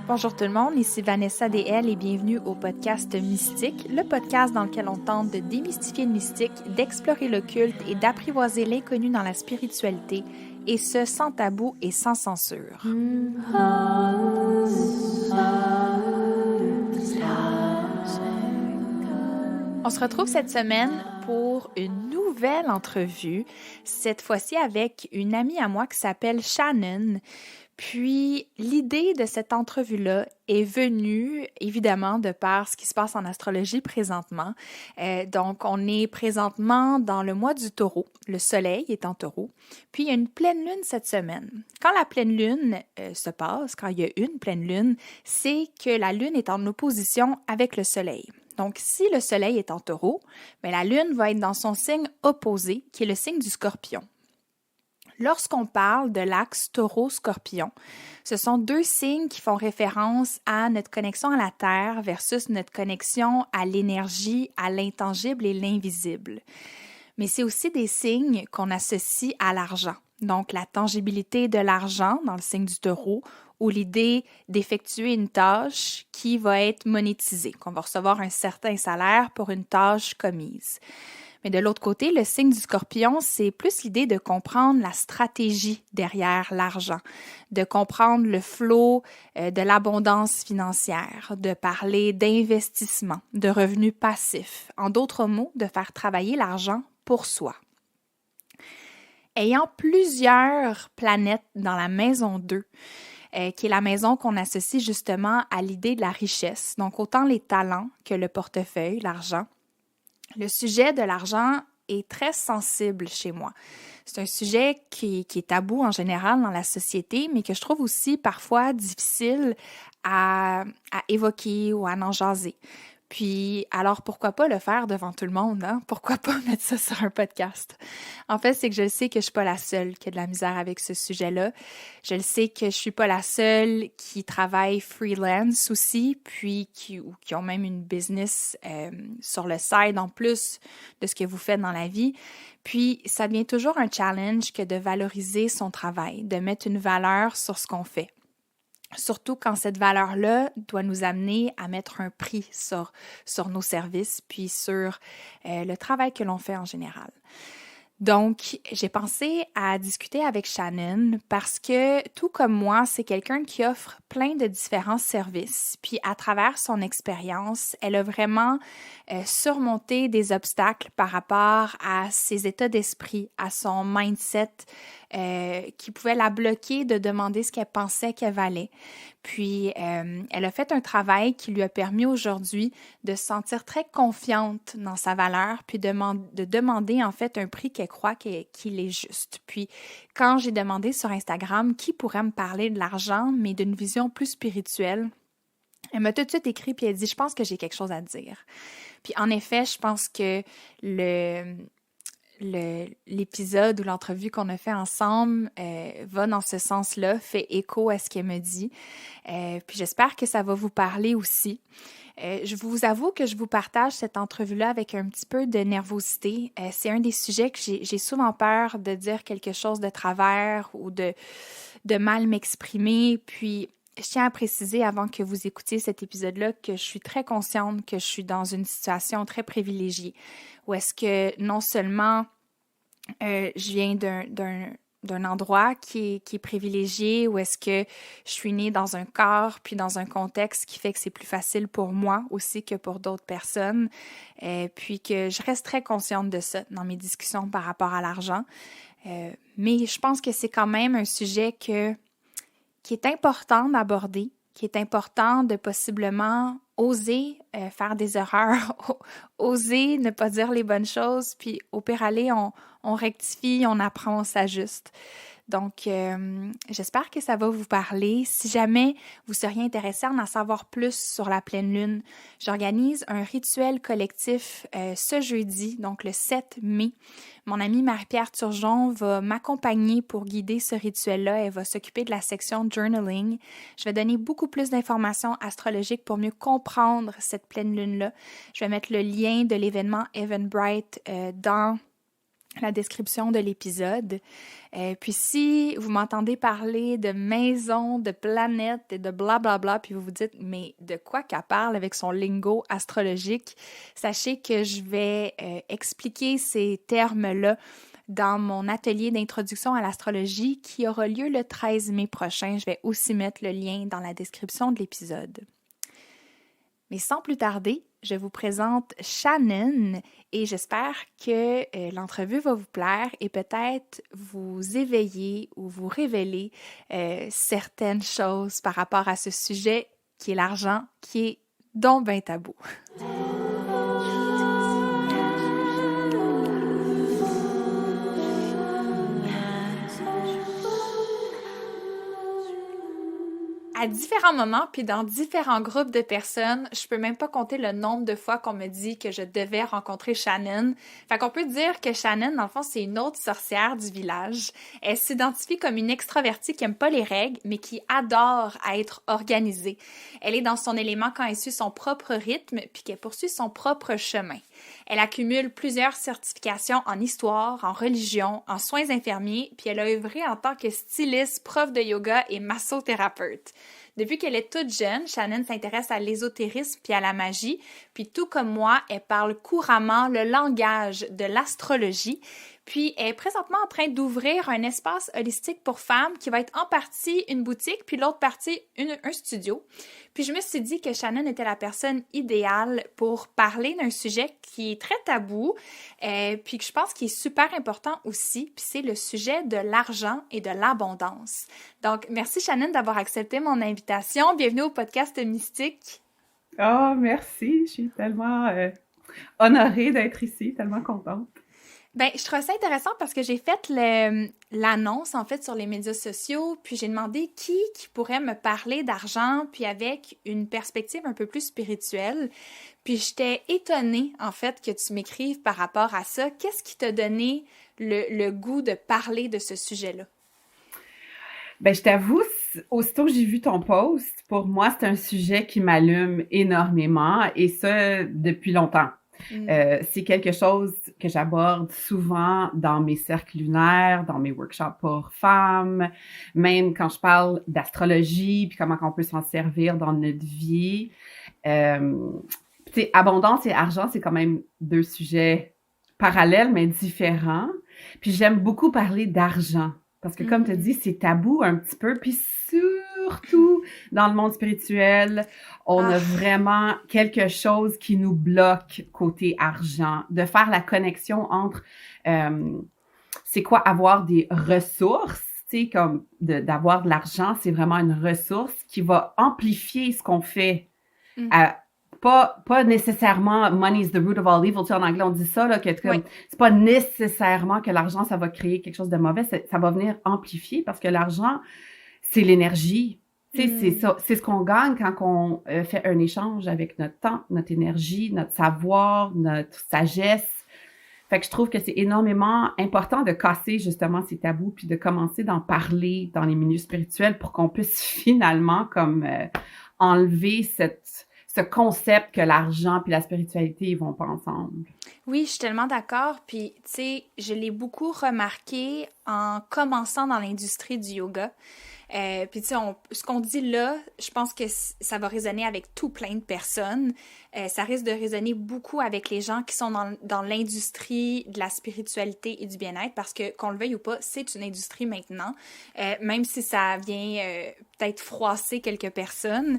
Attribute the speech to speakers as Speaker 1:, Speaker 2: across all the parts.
Speaker 1: Bonjour tout le monde, ici Vanessa DL et bienvenue au podcast Mystique, le podcast dans lequel on tente de démystifier le mystique, d'explorer l'occulte et d'apprivoiser l'inconnu dans la spiritualité, et ce sans tabou et sans censure. On se retrouve cette semaine pour une nouvelle entrevue, cette fois-ci avec une amie à moi qui s'appelle Shannon. Puis, l'idée de cette entrevue-là est venue, évidemment, de par ce qui se passe en astrologie présentement. Donc, on est présentement dans le mois du Taureau. Le soleil est en Taureau. Puis, il y a une pleine lune cette semaine. Quand la pleine lune se passe, quand il y a une pleine lune, c'est que la lune est en opposition avec le soleil. Donc, si le soleil est en Taureau, bien, la lune va être dans son signe opposé, qui est le signe du Scorpion. Lorsqu'on parle de l'axe Taureau-Scorpion, ce sont deux signes qui font référence à notre connexion à la Terre versus notre connexion à l'énergie, à l'intangible et l'invisible. Mais c'est aussi des signes qu'on associe à l'argent. Donc, la tangibilité de l'argent dans le signe du Taureau ou l'idée d'effectuer une tâche qui va être monétisée, qu'on va recevoir un certain salaire pour une tâche commise. Mais de l'autre côté, le signe du Scorpion, c'est plus l'idée de comprendre la stratégie derrière l'argent, de comprendre le flot de l'abondance financière, de parler d'investissement, de revenus passifs. En d'autres mots, de faire travailler l'argent pour soi. Ayant plusieurs planètes dans la maison 2, qui est la maison qu'on associe justement à l'idée de la richesse, donc autant les talents que le portefeuille, l'argent, le sujet de l'argent est très sensible chez moi. C'est un sujet qui est tabou en général dans la société, mais que je trouve aussi parfois difficile à évoquer ou à en jaser. Puis, alors pourquoi pas le faire devant tout le monde, hein? Pourquoi pas mettre ça sur un podcast? En fait, c'est que je sais que je suis pas la seule qui a de la misère avec ce sujet-là. Je le sais que je suis pas la seule qui travaille freelance aussi, puis qui ont même une business sur le side en plus de ce que vous faites dans la vie. Puis, ça devient toujours un challenge que de valoriser son travail, de mettre une valeur sur ce qu'on fait. Surtout quand cette valeur-là doit nous amener à mettre un prix sur nos services, puis sur le travail que l'on fait en général. Donc, j'ai pensé à discuter avec Shannon parce que, tout comme moi, c'est quelqu'un qui offre plein de différents services. Puis, à travers son expérience, elle a vraiment surmonté des obstacles par rapport à ses états d'esprit, à son mindset qui pouvait la bloquer de demander ce qu'elle pensait qu'elle valait. Puis, elle a fait un travail qui lui a permis aujourd'hui de se sentir très confiante dans sa valeur, puis de demander en fait un prix qu'elle croit qu'il est juste. Puis, quand j'ai demandé sur Instagram qui pourrait me parler de l'argent, mais d'une vision plus spirituelle, elle m'a tout de suite écrit puis elle dit « Je pense que j'ai quelque chose à te dire ». Puis, en effet, je pense que l'épisode ou l'entrevue qu'on a fait ensemble va dans ce sens-là, fait écho à ce qu'elle me dit. Puis j'espère que ça va vous parler aussi. Je vous avoue que je vous partage cette entrevue-là avec un petit peu de nervosité. C'est un des sujets que j'ai souvent peur de dire quelque chose de travers ou de mal m'exprimer. Puis je tiens à préciser avant que vous écoutiez cet épisode-là que je suis très consciente que je suis dans une situation très privilégiée. Où est-ce que non seulement je viens d'un endroit qui est privilégié, où est-ce que je suis née dans un corps, puis dans un contexte qui fait que c'est plus facile pour moi aussi que pour d'autres personnes, puis que je reste très consciente de ça dans mes discussions par rapport à l'argent. Mais je pense que c'est quand même un sujet qui est important d'aborder, qui est important de possiblement oser faire des erreurs, oser ne pas dire les bonnes choses, puis au pire aller, on rectifie, on apprend, on s'ajuste. Donc, j'espère que ça va vous parler. Si jamais vous seriez intéressé à en savoir plus sur la pleine lune, j'organise un rituel collectif ce jeudi, donc le 7 mai. Mon amie Marie-Pierre Turgeon va m'accompagner pour guider ce rituel-là. Elle va s'occuper de la section journaling. Je vais donner beaucoup plus d'informations astrologiques pour mieux comprendre cette pleine lune-là. Je vais mettre le lien de l'événement Eventbrite dans la description de l'épisode. Puis si vous m'entendez parler de maison, de planète et de blablabla, puis vous vous dites « mais de quoi qu'elle parle avec son lingo astrologique », sachez que je vais expliquer ces termes-là dans mon atelier d'introduction à l'astrologie qui aura lieu le 13 mai prochain. Je vais aussi mettre le lien dans la description de l'épisode. Mais sans plus tarder, je vous présente Shannon et j'espère que l'entrevue va vous plaire et peut-être vous éveiller ou vous révéler certaines choses par rapport à ce sujet qui est l'argent, qui est donc ben tabou. À différents moments, puis dans différents groupes de personnes, je peux même pas compter le nombre de fois qu'on me dit que je devais rencontrer Shannon. Fait qu'on peut dire que Shannon, dans le fond, c'est une autre sorcière du village. Elle s'identifie comme une extravertie qui aime pas les règles, mais qui adore être organisée. Elle est dans son élément quand elle suit son propre rythme, puis qu'elle poursuit son propre chemin. Elle accumule plusieurs certifications en histoire, en religion, en soins infirmiers, puis elle a œuvré en tant que styliste, prof de yoga et massothérapeute. Depuis qu'elle est toute jeune, Shannon s'intéresse à l'ésotérisme puis à la magie, puis tout comme moi, elle parle couramment le langage de l'astrologie, puis elle est présentement en train d'ouvrir un espace holistique pour femmes qui va être en partie une boutique, puis l'autre partie un studio. Puis je me suis dit que Shannon était la personne idéale pour parler d'un sujet qui est très tabou, puis que je pense qu'il est super important aussi, puis c'est le sujet de l'argent et de l'abondance. Donc, merci Shannon d'avoir accepté mon invitation. Bienvenue au podcast Mystique.
Speaker 2: Oh, merci. Je suis tellement honorée d'être ici, tellement contente.
Speaker 1: Ben, je trouve ça intéressant parce que j'ai fait l'annonce, en fait, sur les médias sociaux, puis j'ai demandé qui pourrait me parler d'argent, puis avec une perspective un peu plus spirituelle. Puis j'étais étonnée, en fait, que tu m'écrives par rapport à ça. Qu'est-ce qui t'a donné le goût de parler de ce sujet-là?
Speaker 2: Ben, je t'avoue, aussitôt que j'ai vu ton post, pour moi, c'est un sujet qui m'allume énormément, et ça, depuis longtemps. C'est quelque chose que j'aborde souvent dans mes cercles lunaires, dans mes workshops pour femmes, même quand je parle d'astrologie, puis comment on peut s'en servir dans notre vie. Abondance et argent, c'est quand même deux sujets parallèles, mais différents. Puis j'aime beaucoup parler d'argent, parce que comme tu as dit, c'est tabou un petit peu, puis surtout dans le monde spirituel, on a vraiment quelque chose qui nous bloque côté argent, de faire la connexion entre c'est quoi avoir des ressources, tu sais, comme d'avoir de l'argent, c'est vraiment une ressource qui va amplifier ce qu'on fait. Pas nécessairement money is the root of all evil, tu sais, en anglais on dit ça, là, que c'est pas nécessairement que l'argent ça va créer quelque chose de mauvais, ça va venir amplifier, parce que l'argent c'est l'énergie, tu sais, c'est ça, c'est ce qu'on gagne quand on fait un échange avec notre temps, notre énergie, notre savoir, notre sagesse. Fait que je trouve que c'est énormément important de casser justement ces tabous, puis de commencer d'en parler dans les milieux spirituels pour qu'on puisse finalement comme enlever ce concept que l'argent puis la spiritualité, ils vont pas ensemble.
Speaker 1: Oui, je suis tellement d'accord. Puis, tu sais, je l'ai beaucoup remarqué en commençant dans l'industrie du yoga. Puis, tu sais, ce qu'on dit là, je pense que ça va résonner avec tout plein de personnes. Ça risque de résonner beaucoup avec les gens qui sont dans l'industrie de la spiritualité et du bien-être, parce que, qu'on le veuille ou pas, c'est une industrie maintenant. Même si ça vient peut-être froisser quelques personnes,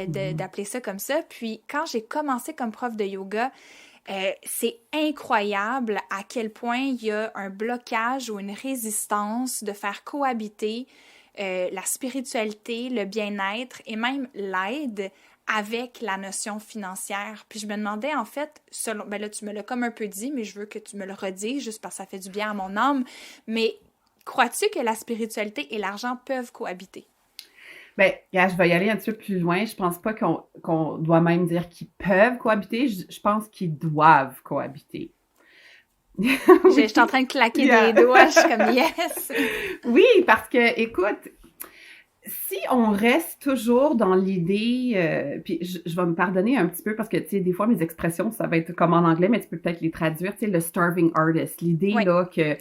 Speaker 1: d'appeler ça comme ça. Puis, quand j'ai commencé comme prof de yoga, c'est incroyable à quel point il y a un blocage ou une résistance de faire cohabiter la spiritualité, le bien-être et même l'aide avec la notion financière. Puis je me demandais en fait, ben là tu me l'as comme un peu dit, mais je veux que tu me le redises juste parce que ça fait du bien à mon âme, mais crois-tu que la spiritualité et l'argent peuvent cohabiter?
Speaker 2: Ben, je vais y aller un petit peu plus loin. Je pense pas qu'on doit même dire qu'ils peuvent cohabiter. Je pense qu'ils doivent cohabiter.
Speaker 1: Je suis en train de claquer des doigts, je suis comme yes!
Speaker 2: Oui, parce que, écoute, si on reste toujours dans l'idée, puis je vais me pardonner un petit peu parce que, tu sais, des fois, mes expressions, ça va être comme en anglais, mais tu peux peut-être les traduire, tu sais, le starving artist. L'idée,
Speaker 1: Oui.
Speaker 2: là, que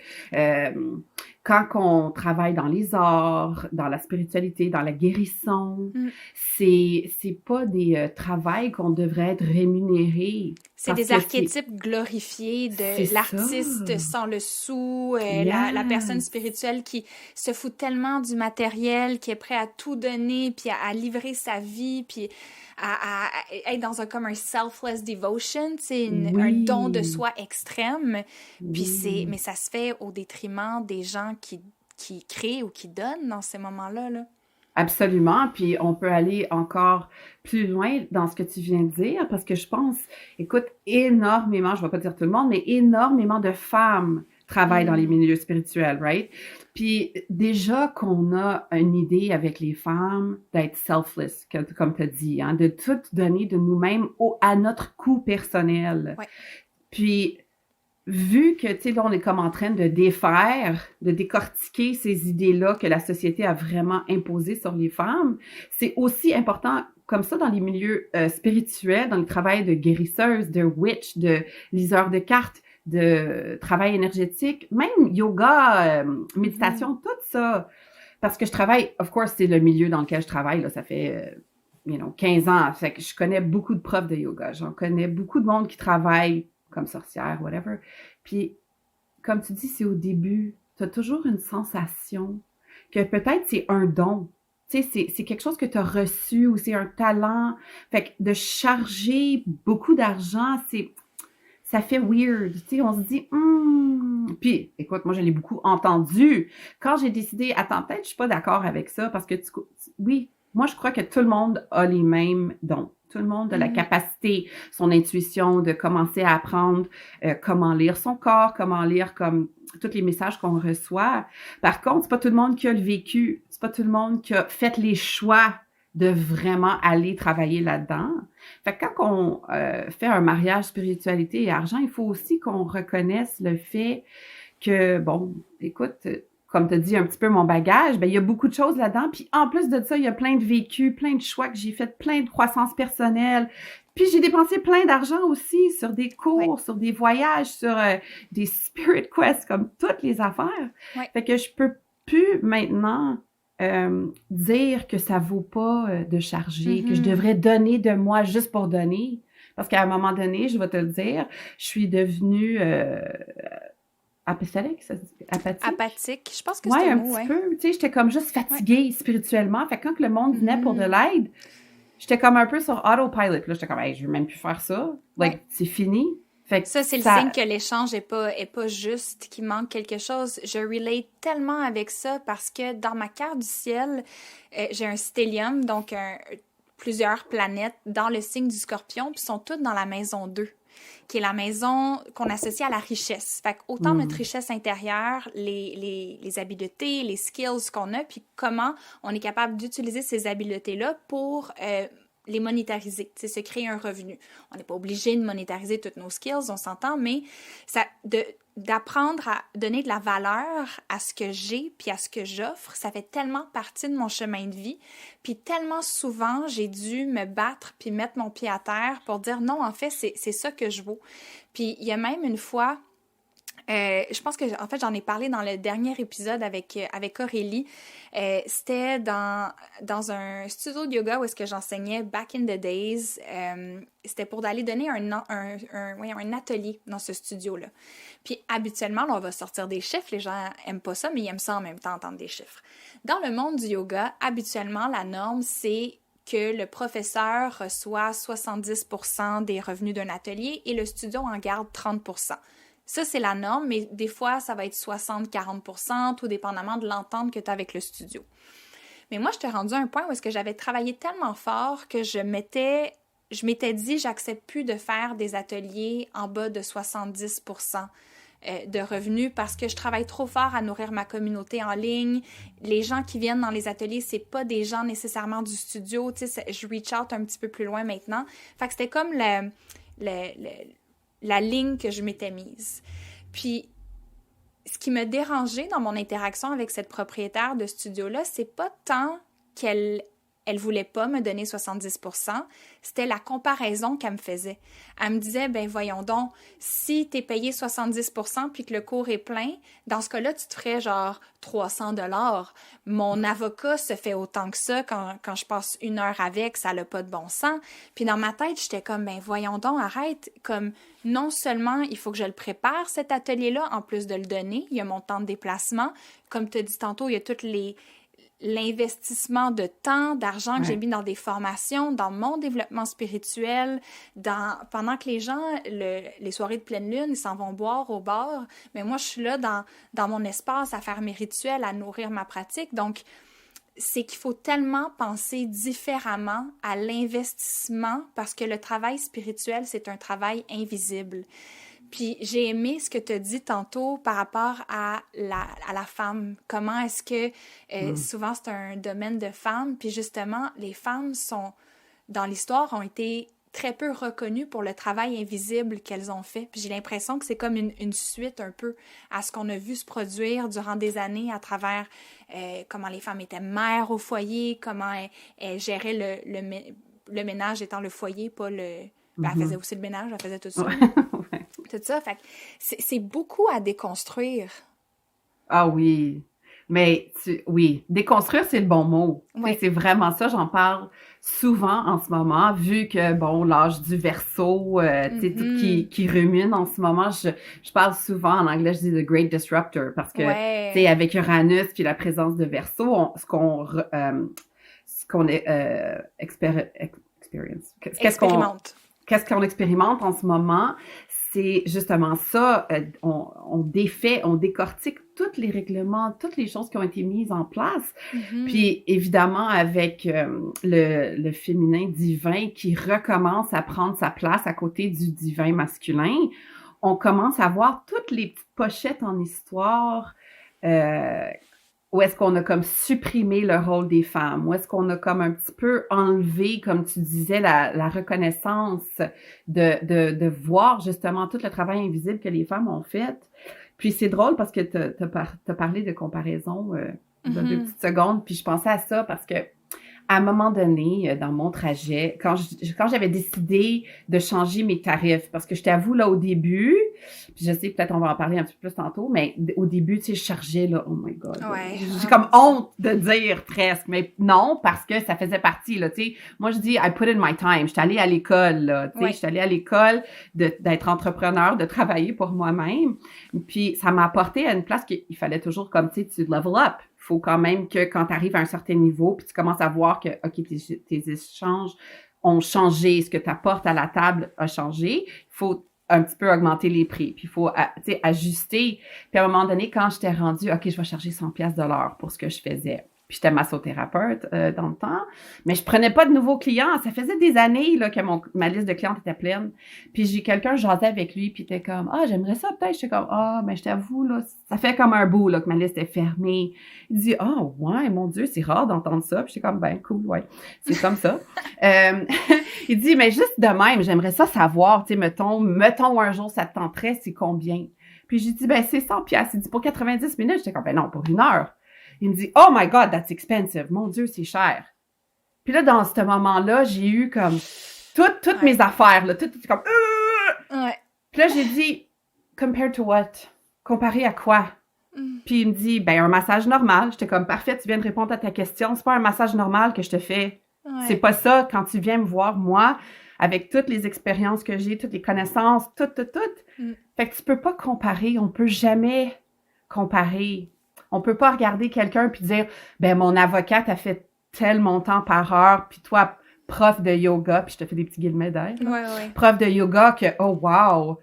Speaker 2: quand on travaille dans les arts, dans la spiritualité, dans la guérison, c'est pas des travails qu'on devrait être rémunérés.
Speaker 1: C'est des archétypes glorifiés de l'artiste sans le sou, la personne spirituelle qui se fout tellement du matériel, qui est prêt à tout donner, puis à livrer sa vie, puis à être dans comme un selfless devotion, un don de soi extrême. Puis mais ça se fait au détriment des gens qui créent ou qui donnent dans ces moments-là, là.
Speaker 2: Absolument, puis on peut aller encore plus loin dans ce que tu viens de dire, parce que je pense, écoute, énormément, je ne vais pas dire tout le monde, mais énormément de femmes travaillent dans les milieux spirituels, right? Puis déjà qu'on a une idée avec les femmes d'être selfless, comme tu as dit, hein, de tout donner de nous-mêmes à notre coût personnel.
Speaker 1: Ouais.
Speaker 2: Puis vu que, tu sais, là, on est comme en train de défaire, de décortiquer ces idées-là que la société a vraiment imposées sur les femmes, c'est aussi important, comme ça, dans les milieux spirituels, dans le travail de guérisseuse, de witch, de liseur de cartes, de travail énergétique, même yoga, méditation, tout ça. Parce que je travaille, of course, c'est le milieu dans lequel je travaille, là, ça fait... 15 ans, fait que je connais beaucoup de profs de yoga, j'en connais beaucoup de monde qui travaille comme sorcière, whatever. Puis, comme tu dis, c'est au début. Tu as toujours une sensation que peut-être c'est un don. Tu sais, c'est quelque chose que tu as reçu ou c'est un talent. Fait que de charger beaucoup d'argent, ça fait weird. Tu sais, on se dit, Puis, écoute, moi, je l'ai beaucoup entendu. Quand j'ai décidé, attends, peut-être je suis pas d'accord avec ça parce que, oui, moi, je crois que tout le monde a les mêmes dons. Tout le monde a la capacité, son intuition de commencer à apprendre comment lire son corps, comment lire comme tous les messages qu'on reçoit. Par contre, c'est pas tout le monde qui a le vécu. C'est pas tout le monde qui a fait les choix de vraiment aller travailler là-dedans. Fait que quand on fait un mariage spiritualité et argent, il faut aussi qu'on reconnaisse le fait que, bon, écoute, comme tu as dit un petit peu mon bagage, ben il y a beaucoup de choses là-dedans. Puis en plus de ça, il y a plein de vécus, plein de choix que j'ai fait, plein de croissance personnelle. Puis j'ai dépensé plein d'argent aussi sur des cours, sur des voyages, sur des spirit quests, comme toutes les affaires. Fait que je peux plus maintenant dire que ça vaut pas de charger, que je devrais donner de moi juste pour donner. Parce qu'à un moment donné, je vais te le dire, je suis devenue... apathique, ça se dit?
Speaker 1: Apathique, je pense que c'est
Speaker 2: un petit peu. Tu sais, j'étais comme juste fatiguée spirituellement. Fait que quand le monde venait pour de l'aide, j'étais comme un peu sur autopilot. Là, j'étais comme, hey, je veux même plus faire ça. Like, c'est fini. Fait que
Speaker 1: ça, c'est le signe que l'échange est pas juste, qu'il manque quelque chose. Je relate tellement avec ça parce que dans ma carte du ciel, j'ai un stellium, donc plusieurs planètes dans le signe du Scorpion, puis sont toutes dans la maison 2. Qui est la maison qu'on associe à la richesse. Fait qu'autant notre richesse intérieure, les habiletés, les skills qu'on a, puis comment on est capable d'utiliser ces habiletés-là pour les monétariser, tu sais, se créer un revenu. On n'est pas obligé de monétariser toutes nos skills, on s'entend, mais d'apprendre à donner de la valeur à ce que j'ai puis à ce que j'offre, ça fait tellement partie de mon chemin de vie. Puis tellement souvent, j'ai dû me battre puis mettre mon pied à terre pour dire non, en fait, c'est ça que je vaux. Puis il y a même une fois, je pense que en fait j'en ai parlé dans le dernier épisode avec Aurélie. C'était dans un studio de yoga où est-ce que j'enseignais back in the days. C'était pour d'aller donner un atelier dans ce studio-là. Puis habituellement, là, on va sortir des chiffres. Les gens aiment pas ça, mais ils aiment ça en même temps, entendre des chiffres. Dans le monde du yoga, habituellement, la norme, c'est que le professeur reçoit 70% des revenus d'un atelier et le studio en garde 30%. Ça, c'est la norme, mais des fois, ça va être 60-40%, tout dépendamment de l'entente que tu as avec le studio. Mais moi, je t'ai rendu à un point où est-ce que j'avais travaillé tellement fort que je m'étais dit, j'accepte plus de faire des ateliers en bas de 70% de revenus parce que je travaille trop fort à nourrir ma communauté en ligne. Les gens qui viennent dans les ateliers, c'est pas des gens nécessairement du studio. Tu sais, je reach out un petit peu plus loin maintenant. Fait que c'était comme la ligne que je m'étais mise. Puis, ce qui me dérangeait dans mon interaction avec cette propriétaire de studio-là, c'est pas tant elle voulait pas me donner 70%, c'était la comparaison qu'elle me faisait. Elle me disait, ben voyons donc, si t'es payé 70% puis que le cours est plein, dans ce cas-là, tu te ferais genre 300 $. Mon avocat se fait autant que ça quand je passe 1 heure avec, ça n'a pas de bon sens. Puis dans ma tête, j'étais comme, ben voyons donc, arrête. Comme, non seulement il faut que je le prépare, cet atelier-là, en plus de le donner, il y a mon temps de déplacement. Comme tu as dit tantôt, il y a toutes l'investissement de temps, d'argent que j'ai mis dans des formations, dans mon développement spirituel, pendant que les gens, les soirées de pleine lune, ils s'en vont boire au bar, mais moi, je suis là dans mon espace à faire mes rituels, à nourrir ma pratique. Donc, c'est qu'il faut tellement penser différemment à l'investissement parce que le travail spirituel, c'est un travail invisible. Puis j'ai aimé ce que tu as dit tantôt par rapport à la femme. Comment est-ce que souvent c'est un domaine de femmes, puis justement, les femmes dans l'histoire, ont été très peu reconnues pour le travail invisible qu'elles ont fait. Puis j'ai l'impression que c'est comme une suite un peu à ce qu'on a vu se produire durant des années à travers comment les femmes étaient mères au foyer, comment elles géraient le ménage étant le foyer, pas le... Ben, elle faisait aussi le ménage, elle faisait tout ça.
Speaker 2: Ouais.
Speaker 1: Tout ça, fait que c'est beaucoup à déconstruire.
Speaker 2: Ah oui, mais oui, déconstruire, c'est le bon mot.
Speaker 1: Ouais.
Speaker 2: C'est vraiment ça, j'en parle souvent en ce moment, vu que, bon, l'âge du Verseau, tu sais, tout qui rumine en ce moment, je parle souvent, en anglais, je dis « the great disruptor », parce que, tu sais, avec Uranus puis la présence de Verseau, ce qu'on expérimente. Qu'est-ce qu'on expérimente en ce moment, c'est justement ça, on décortique tous les règlements, toutes les choses qui ont été mises en place. Puis évidemment, avec le féminin divin qui recommence à prendre sa place à côté du divin masculin, on commence à voir toutes les petites pochettes en histoire où est-ce qu'on a comme supprimé le rôle des femmes, où est-ce qu'on a comme un petit peu enlevé, comme tu disais, la reconnaissance de voir justement tout le travail invisible que les femmes ont fait. Puis c'est drôle parce que t'as parlé de comparaison dans 2 petites secondes, puis je pensais à ça parce que à un moment donné, dans mon trajet, quand j'avais décidé de changer mes tarifs, parce que je t'avoue, là, au début, puis je sais, peut-être on va en parler un petit peu plus tantôt, mais au début, tu sais, je chargeais, là, oh my God.
Speaker 1: Ouais.
Speaker 2: J'ai comme honte de dire presque, mais non, parce que ça faisait partie, là, tu sais. Moi, je dis, I put in my time. J'étais allée à l'école, là, tu sais, j'étais allée à l'école d'être entrepreneur, de travailler pour moi-même. Puis ça m'a apporté à une place qu'il fallait toujours, comme, tu sais, tu level up. Il faut quand même que quand tu arrives à un certain niveau, puis tu commences à voir que, OK, tes échanges ont changé, ce que tu apportes à la table a changé, il faut un petit peu augmenter les prix, puis il faut, tu sais, ajuster. Puis à un moment donné, quand j'étais rendue, OK, je vais charger 100$ de l'heure pour ce que je faisais. Puis j'étais massothérapeute dans le temps, mais je prenais pas de nouveaux clients. Ça faisait des années là que ma liste de clientes était pleine. Puis j'ai quelqu'un, je jasais avec lui, puis il était comme « Ah, j'aimerais ça peut-être. » J'étais comme « Ah, mais je t'avoue, là, ça fait comme un bout là que ma liste est fermée. » Il dit « Ah, ouais, mon Dieu, c'est rare d'entendre ça. » Puis j'étais comme « Ben, cool, ouais, c'est comme ça. » Il dit « Mais juste de même, j'aimerais ça savoir, tu sais, mettons un jour ça te tenterait, c'est combien? » Puis j'ai dit « Ben, c'est 100$. » Il dit « Pour 90 minutes. » J'étais comme « Ben non, pour 1 heure. » Il me dit « Oh my God, that's expensive. Mon Dieu, c'est cher. » Puis là, dans ce moment-là, j'ai eu comme toutes mes affaires, là, tout comme
Speaker 1: Ouais.
Speaker 2: Puis là, j'ai dit « Compared to what? » Comparé à quoi? Puis il me dit « Ben, un massage normal. » J'étais comme « Parfait, tu viens de répondre à ta question. C'est pas un massage normal que je te fais. C'est pas ça quand tu viens me voir, moi, avec toutes les expériences que j'ai, toutes les connaissances, tout. Fait que tu peux pas comparer. On peut jamais comparer. On peut pas regarder quelqu'un puis dire « Ben, mon avocate a fait tel montant par heure, puis toi, prof de yoga, puis je te fais des petits guillemets d'air, prof de yoga que, oh wow,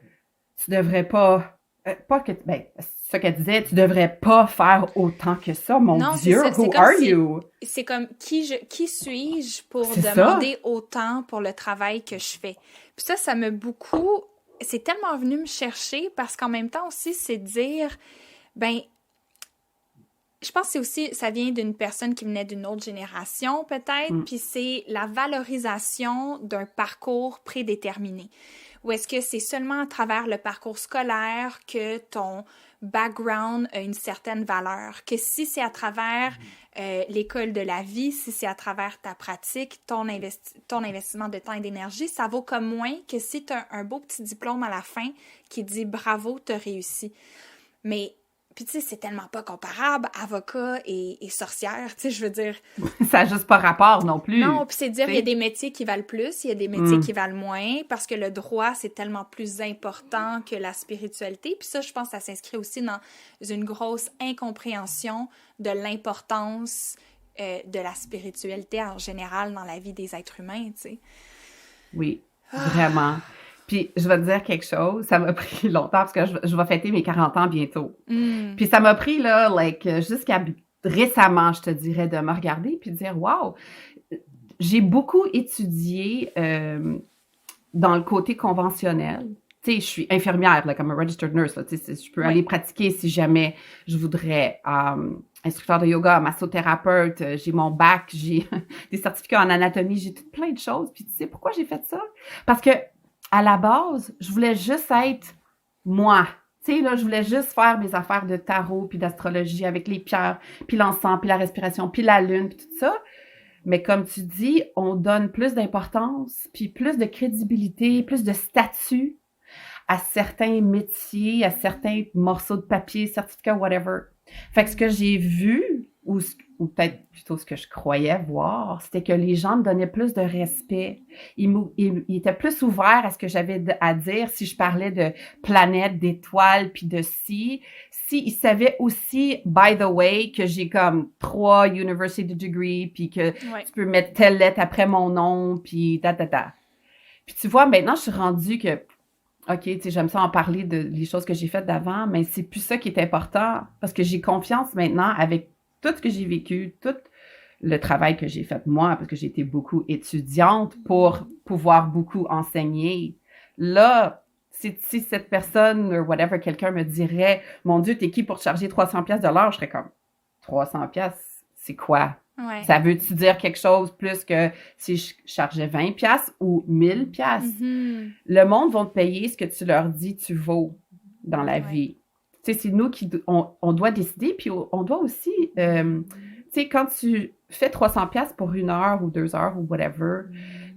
Speaker 2: tu devrais pas ce qu'elle disait, tu devrais pas faire autant que ça, mon Dieu, who are you? »
Speaker 1: C'est comme, qui suis-je pour demander autant pour le travail que je fais? Puis ça m'a beaucoup, c'est tellement venu me chercher parce qu'en même temps aussi, c'est dire, ben, je pense que c'est aussi, ça vient d'une personne qui venait d'une autre génération, peut-être, puis c'est la valorisation d'un parcours prédéterminé. Ou est-ce que c'est seulement à travers le parcours scolaire que ton background a une certaine valeur? Que si c'est à travers l'école de la vie, si c'est à travers ta pratique, ton investissement de temps et d'énergie, ça vaut comme moins que si tu as un beau petit diplôme à la fin qui dit « Bravo, tu as réussi ». Mais, puis tu sais, c'est tellement pas comparable, avocat et sorcière, tu sais, je veux dire...
Speaker 2: Ça n'a juste pas rapport non plus.
Speaker 1: Non, puis c'est dire, il y a des métiers qui valent plus, il y a des métiers qui valent moins, parce que le droit, c'est tellement plus important que la spiritualité. Puis ça, je pense que ça s'inscrit aussi dans une grosse incompréhension de l'importance de la spiritualité en général dans la vie des êtres humains, tu sais.
Speaker 2: Oui, vraiment. Puis, je vais te dire quelque chose, ça m'a pris longtemps, parce que je vais fêter mes 40 ans bientôt. Puis, ça m'a pris, là, jusqu'à récemment, je te dirais, de me regarder puis de dire, wow, j'ai beaucoup étudié dans le côté conventionnel. Tu sais, je suis infirmière, là, comme un registered nurse, là, tu sais, je peux aller pratiquer si jamais je voudrais. Instructeur de yoga, massothérapeute, j'ai mon bac, j'ai des certificats en anatomie, j'ai tout plein de choses. Puis, tu sais pourquoi j'ai fait ça? Parce que à la base, je voulais juste être moi. Tu sais, là, je voulais juste faire mes affaires de tarot, puis d'astrologie avec les pierres, puis l'encens, puis la respiration, puis la lune, puis tout ça. Mais comme tu dis, on donne plus d'importance, puis plus de crédibilité, plus de statut à certains métiers, à certains morceaux de papier, certificats, whatever. Fait que ce que j'ai vu, ou peut-être plutôt ce que je croyais voir, c'était que les gens me donnaient plus de respect. Ils étaient plus ouverts à ce que j'avais à dire si je parlais de planètes, d'étoiles, puis de ils savaient aussi, by the way, que j'ai comme 3 university degree, puis que tu peux mettre telle lettre après mon nom, puis Puis tu vois, maintenant, je suis rendue que OK, tu sais, j'aime ça en parler les choses que j'ai faites d'avant, mais c'est plus ça qui est important parce que j'ai confiance maintenant avec tout ce que j'ai vécu, tout le travail que j'ai fait moi, parce que j'ai été beaucoup étudiante pour pouvoir beaucoup enseigner. Là, si cette personne, ou whatever, quelqu'un me dirait, mon Dieu, t'es qui pour te charger 300$ de l'heure? Je serais comme, 300$, c'est quoi?
Speaker 1: Ouais.
Speaker 2: Ça veut-tu dire quelque chose plus que si je chargeais 20$ ou 1000$? Le monde va te payer ce que tu leur dis tu vaux dans la vie. Tu sais, c'est nous on doit décider, puis on doit aussi, tu sais, quand tu fais 300$ pour 1 heure ou 2 heures ou whatever,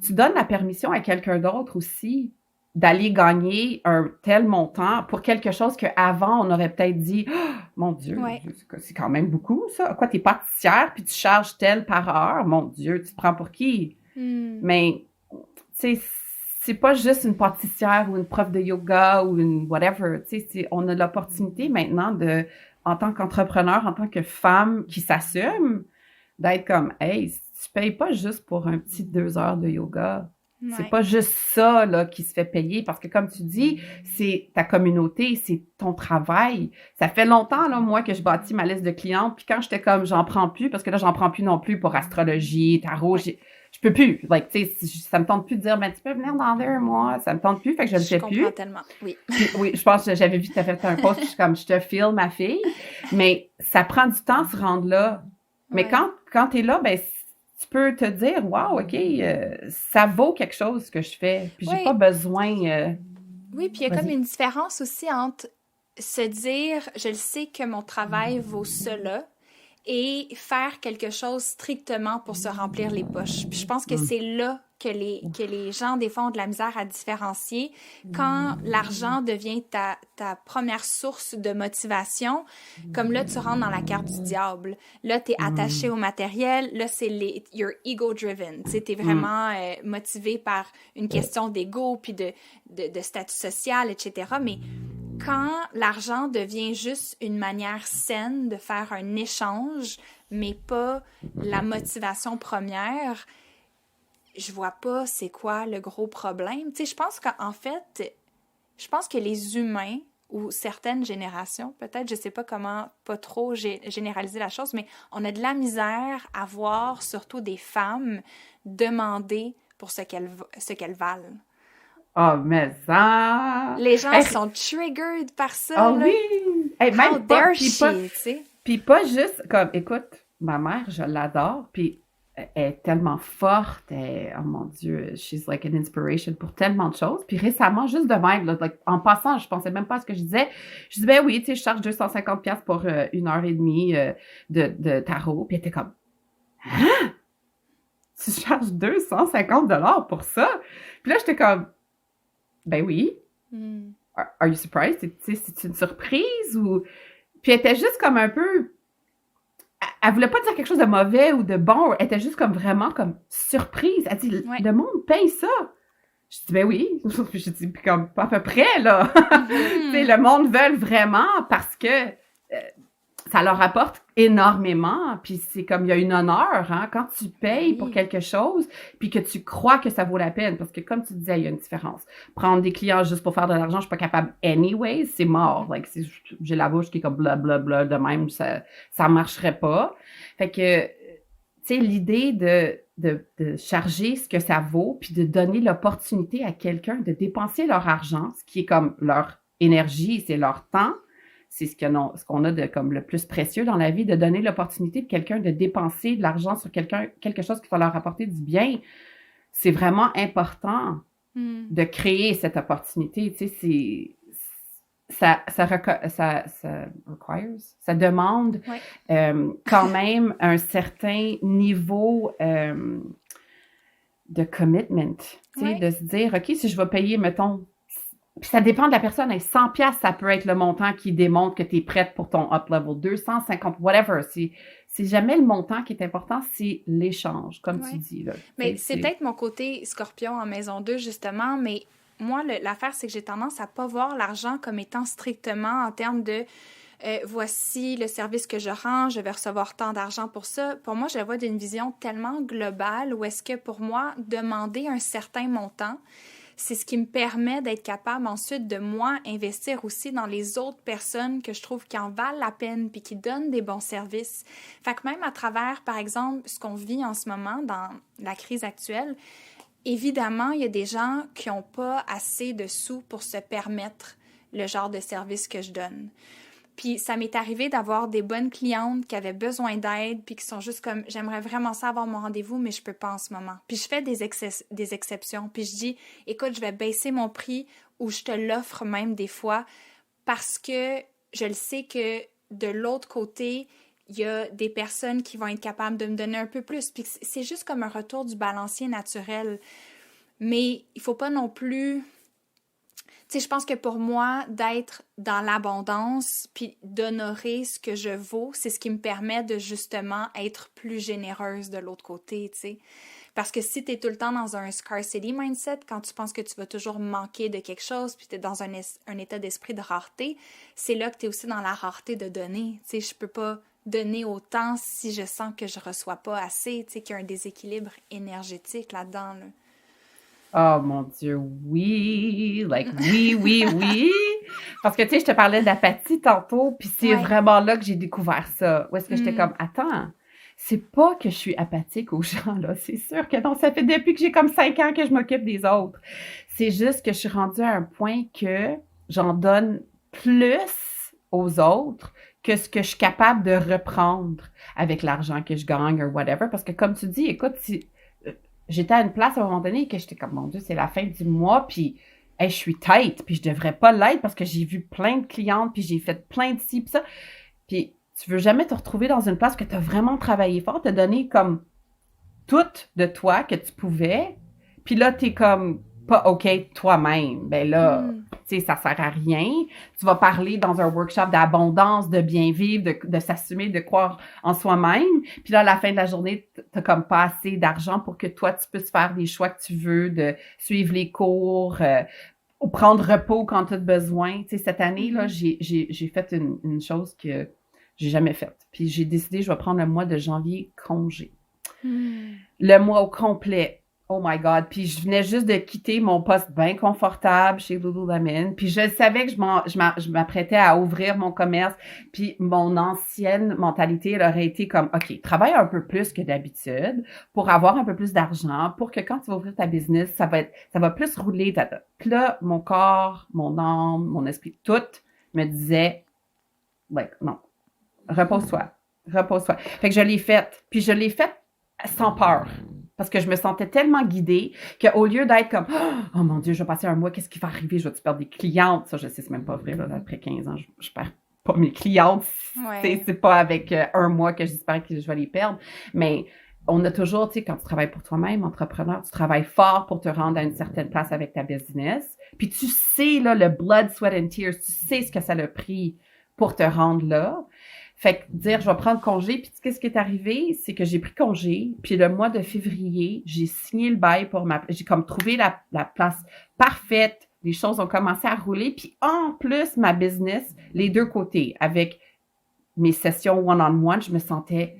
Speaker 2: tu donnes la permission à quelqu'un d'autre aussi d'aller gagner un tel montant pour quelque chose qu'avant, on aurait peut-être dit oh, « Mon Dieu, c'est quand même beaucoup, ça. Quoi, t'es pâtissière, puis tu charges tel par heure? Mon Dieu, tu te prends pour qui? » Mais, tu sais, c'est pas juste une pâtissière ou une prof de yoga ou une whatever. Tu sais, on a l'opportunité maintenant en tant qu'entrepreneur, en tant que femme qui s'assume, d'être comme « Hey, tu payes pas juste pour un petit 2 heures de yoga. » C'est pas juste ça là qui se fait payer parce que comme tu dis, c'est ta communauté, c'est ton travail. Ça fait longtemps là moi que je bâtis ma liste de clientes puis quand j'étais comme j'en prends plus parce que là j'en prends plus non plus pour astrologie, tarot, je peux plus. Like tu sais ça me tente plus de dire ben tu peux venir dans un mois, ça me tente plus fait que je le fais plus.
Speaker 1: Je comprends tellement. Oui.
Speaker 2: Puis, oui, je pense que j'avais vu que tu avais fait un post, je suis comme je te file ma fille, mais ça prend du temps de se rendre là. Mais quand tu es là ben tu peux te dire, wow, OK, ça vaut quelque chose ce que je fais. Puis j'ai pas besoin.
Speaker 1: Oui, puis il y a comme une différence aussi entre se dire, je le sais que mon travail vaut cela et faire quelque chose strictement pour se remplir les poches. Puis je pense que c'est là que les gens, des fois, ont de la misère à différencier. Quand l'argent devient ta première source de motivation, comme là, tu rentres dans la carte du diable. Là, tu es attaché au matériel. Là, c'est you're ego-driven. Tu sais, tu es vraiment motivé par une question d'ego puis de statut social, etc. Mais quand l'argent devient juste une manière saine de faire un échange, mais pas la motivation première, je vois pas c'est quoi le gros problème. Tu sais, je pense que les humains ou certaines générations, peut-être, je sais pas comment, pas trop généraliser la chose, mais on a de la misère à voir, surtout des femmes, demander pour ce qu'elles valent.
Speaker 2: Oh, mais ça...
Speaker 1: Les gens sont triggered par ça, là.
Speaker 2: Oui! Hey,
Speaker 1: How dare she, tu sais?
Speaker 2: Puis pas juste, comme, écoute, ma mère, je l'adore, puis elle est tellement forte, oh mon Dieu, she's like an inspiration pour tellement de choses. Puis récemment, juste de même, là, like, en passant, je pensais même pas à ce que je disais. Je dis, ben oui, tu sais, je charge 250$ pour 1 heure et demie de tarot. Puis elle était comme, hein? Tu charges 250$ pour ça? Puis là, j'étais comme, ben oui. Are you surprised? Tu sais, c'est une surprise ou... Puis elle était juste comme un peu... Elle voulait pas dire quelque chose de mauvais ou de bon. Elle était juste comme vraiment comme surprise. Elle dit, le monde paye ça. Je dis, ben oui. Je dis, puis comme, à peu près, là. Tu sais, le monde veut vraiment parce que ça leur apporte énormément. Puis c'est comme, il y a une honneur, hein, quand tu payes pour quelque chose, puis que tu crois que ça vaut la peine. Parce que comme tu disais, il y a une différence. Prendre des clients juste pour faire de l'argent, je suis pas capable anyways, c'est mort. Like, j'ai la bouche qui est comme blablabla de même, ça marcherait pas. Fait que, tu sais, l'idée de charger ce que ça vaut, puis de donner l'opportunité à quelqu'un de dépenser leur argent, ce qui est comme leur énergie, c'est leur temps, c'est ce qu'on a de comme le plus précieux dans la vie, de donner l'opportunité de quelqu'un de dépenser de l'argent sur quelque chose qui va leur apporter du bien. C'est vraiment important de créer cette opportunité. Tu sais, ça demande quand même un certain niveau de commitment. Tu sais, de se dire, OK, si je vais payer, mettons, puis ça dépend de la personne. 100$, ça peut être le montant qui démontre que tu es prête pour ton up level. 250, whatever. C'est jamais le montant qui est important, c'est l'échange, comme tu dis. Là.
Speaker 1: Mais c'est peut-être mon côté scorpion en maison 2, justement, mais moi, l'affaire, c'est que j'ai tendance à pas voir l'argent comme étant strictement en termes de voici le service que je rends, je vais recevoir tant d'argent pour ça. Pour moi, je le vois d'une vision tellement globale où est-ce que pour moi, demander un certain montant, c'est ce qui me permet d'être capable ensuite de moi investir aussi dans les autres personnes que je trouve qui en valent la peine puis qui donnent des bons services. Fait que même à travers, par exemple, ce qu'on vit en ce moment dans la crise actuelle, évidemment, il y a des gens qui n'ont pas assez de sous pour se permettre le genre de service que je donne. Puis ça m'est arrivé d'avoir des bonnes clientes qui avaient besoin d'aide puis qui sont juste comme, j'aimerais vraiment ça avoir mon rendez-vous, mais je peux pas en ce moment. Puis je fais des exceptions. Puis je dis, écoute, je vais baisser mon prix ou je te l'offre même des fois parce que je le sais que de l'autre côté, il y a des personnes qui vont être capables de me donner un peu plus. Puis c'est juste comme un retour du balancier naturel. Mais il faut pas non plus... Tu sais, je pense que pour moi, d'être dans l'abondance puis d'honorer ce que je vaux, c'est ce qui me permet de justement être plus généreuse de l'autre côté, tu sais. Parce que si tu es tout le temps dans un scarcity mindset, quand tu penses que tu vas toujours manquer de quelque chose puis tu es dans un état d'esprit de rareté, c'est là que tu es aussi dans la rareté de donner. Tu sais, je peux pas donner autant si je sens que je reçois pas assez, tu sais, qu'il y a un déséquilibre énergétique là-dedans, là.
Speaker 2: Oh mon Dieu, oui! Like, oui! Parce que, tu sais, je te parlais d'apathie tantôt, puis c'est vraiment là que j'ai découvert ça. Où est-ce que j'étais comme, attends, c'est pas que je suis apathique aux gens, là. C'est sûr que non, ça fait depuis que j'ai comme 5 ans que je m'occupe des autres. C'est juste que je suis rendue à un point que j'en donne plus aux autres que ce que je suis capable de reprendre avec l'argent que je gagne ou whatever. Parce que comme tu dis, écoute, j'étais à une place à un moment donné que j'étais comme, mon Dieu, c'est la fin du mois, puis hey, je suis tight, puis je devrais pas l'être parce que j'ai vu plein de clientes, puis j'ai fait plein de ci, puis ça. Puis tu veux jamais te retrouver dans une place que tu as vraiment travaillé fort, te donné comme tout de toi que tu pouvais, puis là, t'es comme pas OK toi-même. Ben là, tu sais, ça sert à rien. Tu vas parler dans un workshop d'abondance, de bien vivre, de s'assumer, de croire en soi-même. Puis là, à la fin de la journée, t'as comme pas assez d'argent pour que toi, tu puisses faire des choix que tu veux, de suivre les cours, ou prendre repos quand tu as besoin. Tu sais, cette année, là, j'ai fait une chose que j'ai jamais faite. Puis j'ai décidé, je vais prendre le mois de janvier congé. Le mois au complet. Oh my God. Puis je venais juste de quitter mon poste bien confortable chez Lululemon. Puis je savais que je m'apprêtais à ouvrir mon commerce. Puis mon ancienne mentalité, elle aurait été comme, OK, travaille un peu plus que d'habitude pour avoir un peu plus d'argent, pour que quand tu vas ouvrir ta business, ça va plus rouler. Puis là, mon corps, mon âme, mon esprit, tout me disait, like, non, repose-toi. Fait que je l'ai faite. Puis je l'ai faite sans peur. Parce que je me sentais tellement guidée qu'au lieu d'être comme « Oh mon Dieu, je vais passer un mois, qu'est-ce qui va arriver? Je vais-tu perdre des clientes? » Ça, je sais, c'est même pas vrai. Là, après 15 ans, je perds pas mes clientes.
Speaker 1: Ouais.
Speaker 2: C'est pas avec un mois que j'espère que je vais les perdre. Mais on a toujours, tu sais, quand tu travailles pour toi-même, entrepreneur, tu travailles fort pour te rendre à une certaine place avec ta business. Puis tu sais, là, le blood, sweat and tears, tu sais ce que ça a pris pour te rendre là. Fait que dire, je vais prendre congé, puis qu'est-ce qui est arrivé, c'est que j'ai pris congé, puis le mois de février, j'ai signé le bail pour j'ai comme trouvé la place parfaite, les choses ont commencé à rouler, puis en plus, ma business, les deux côtés, avec mes sessions one-on-one, je me sentais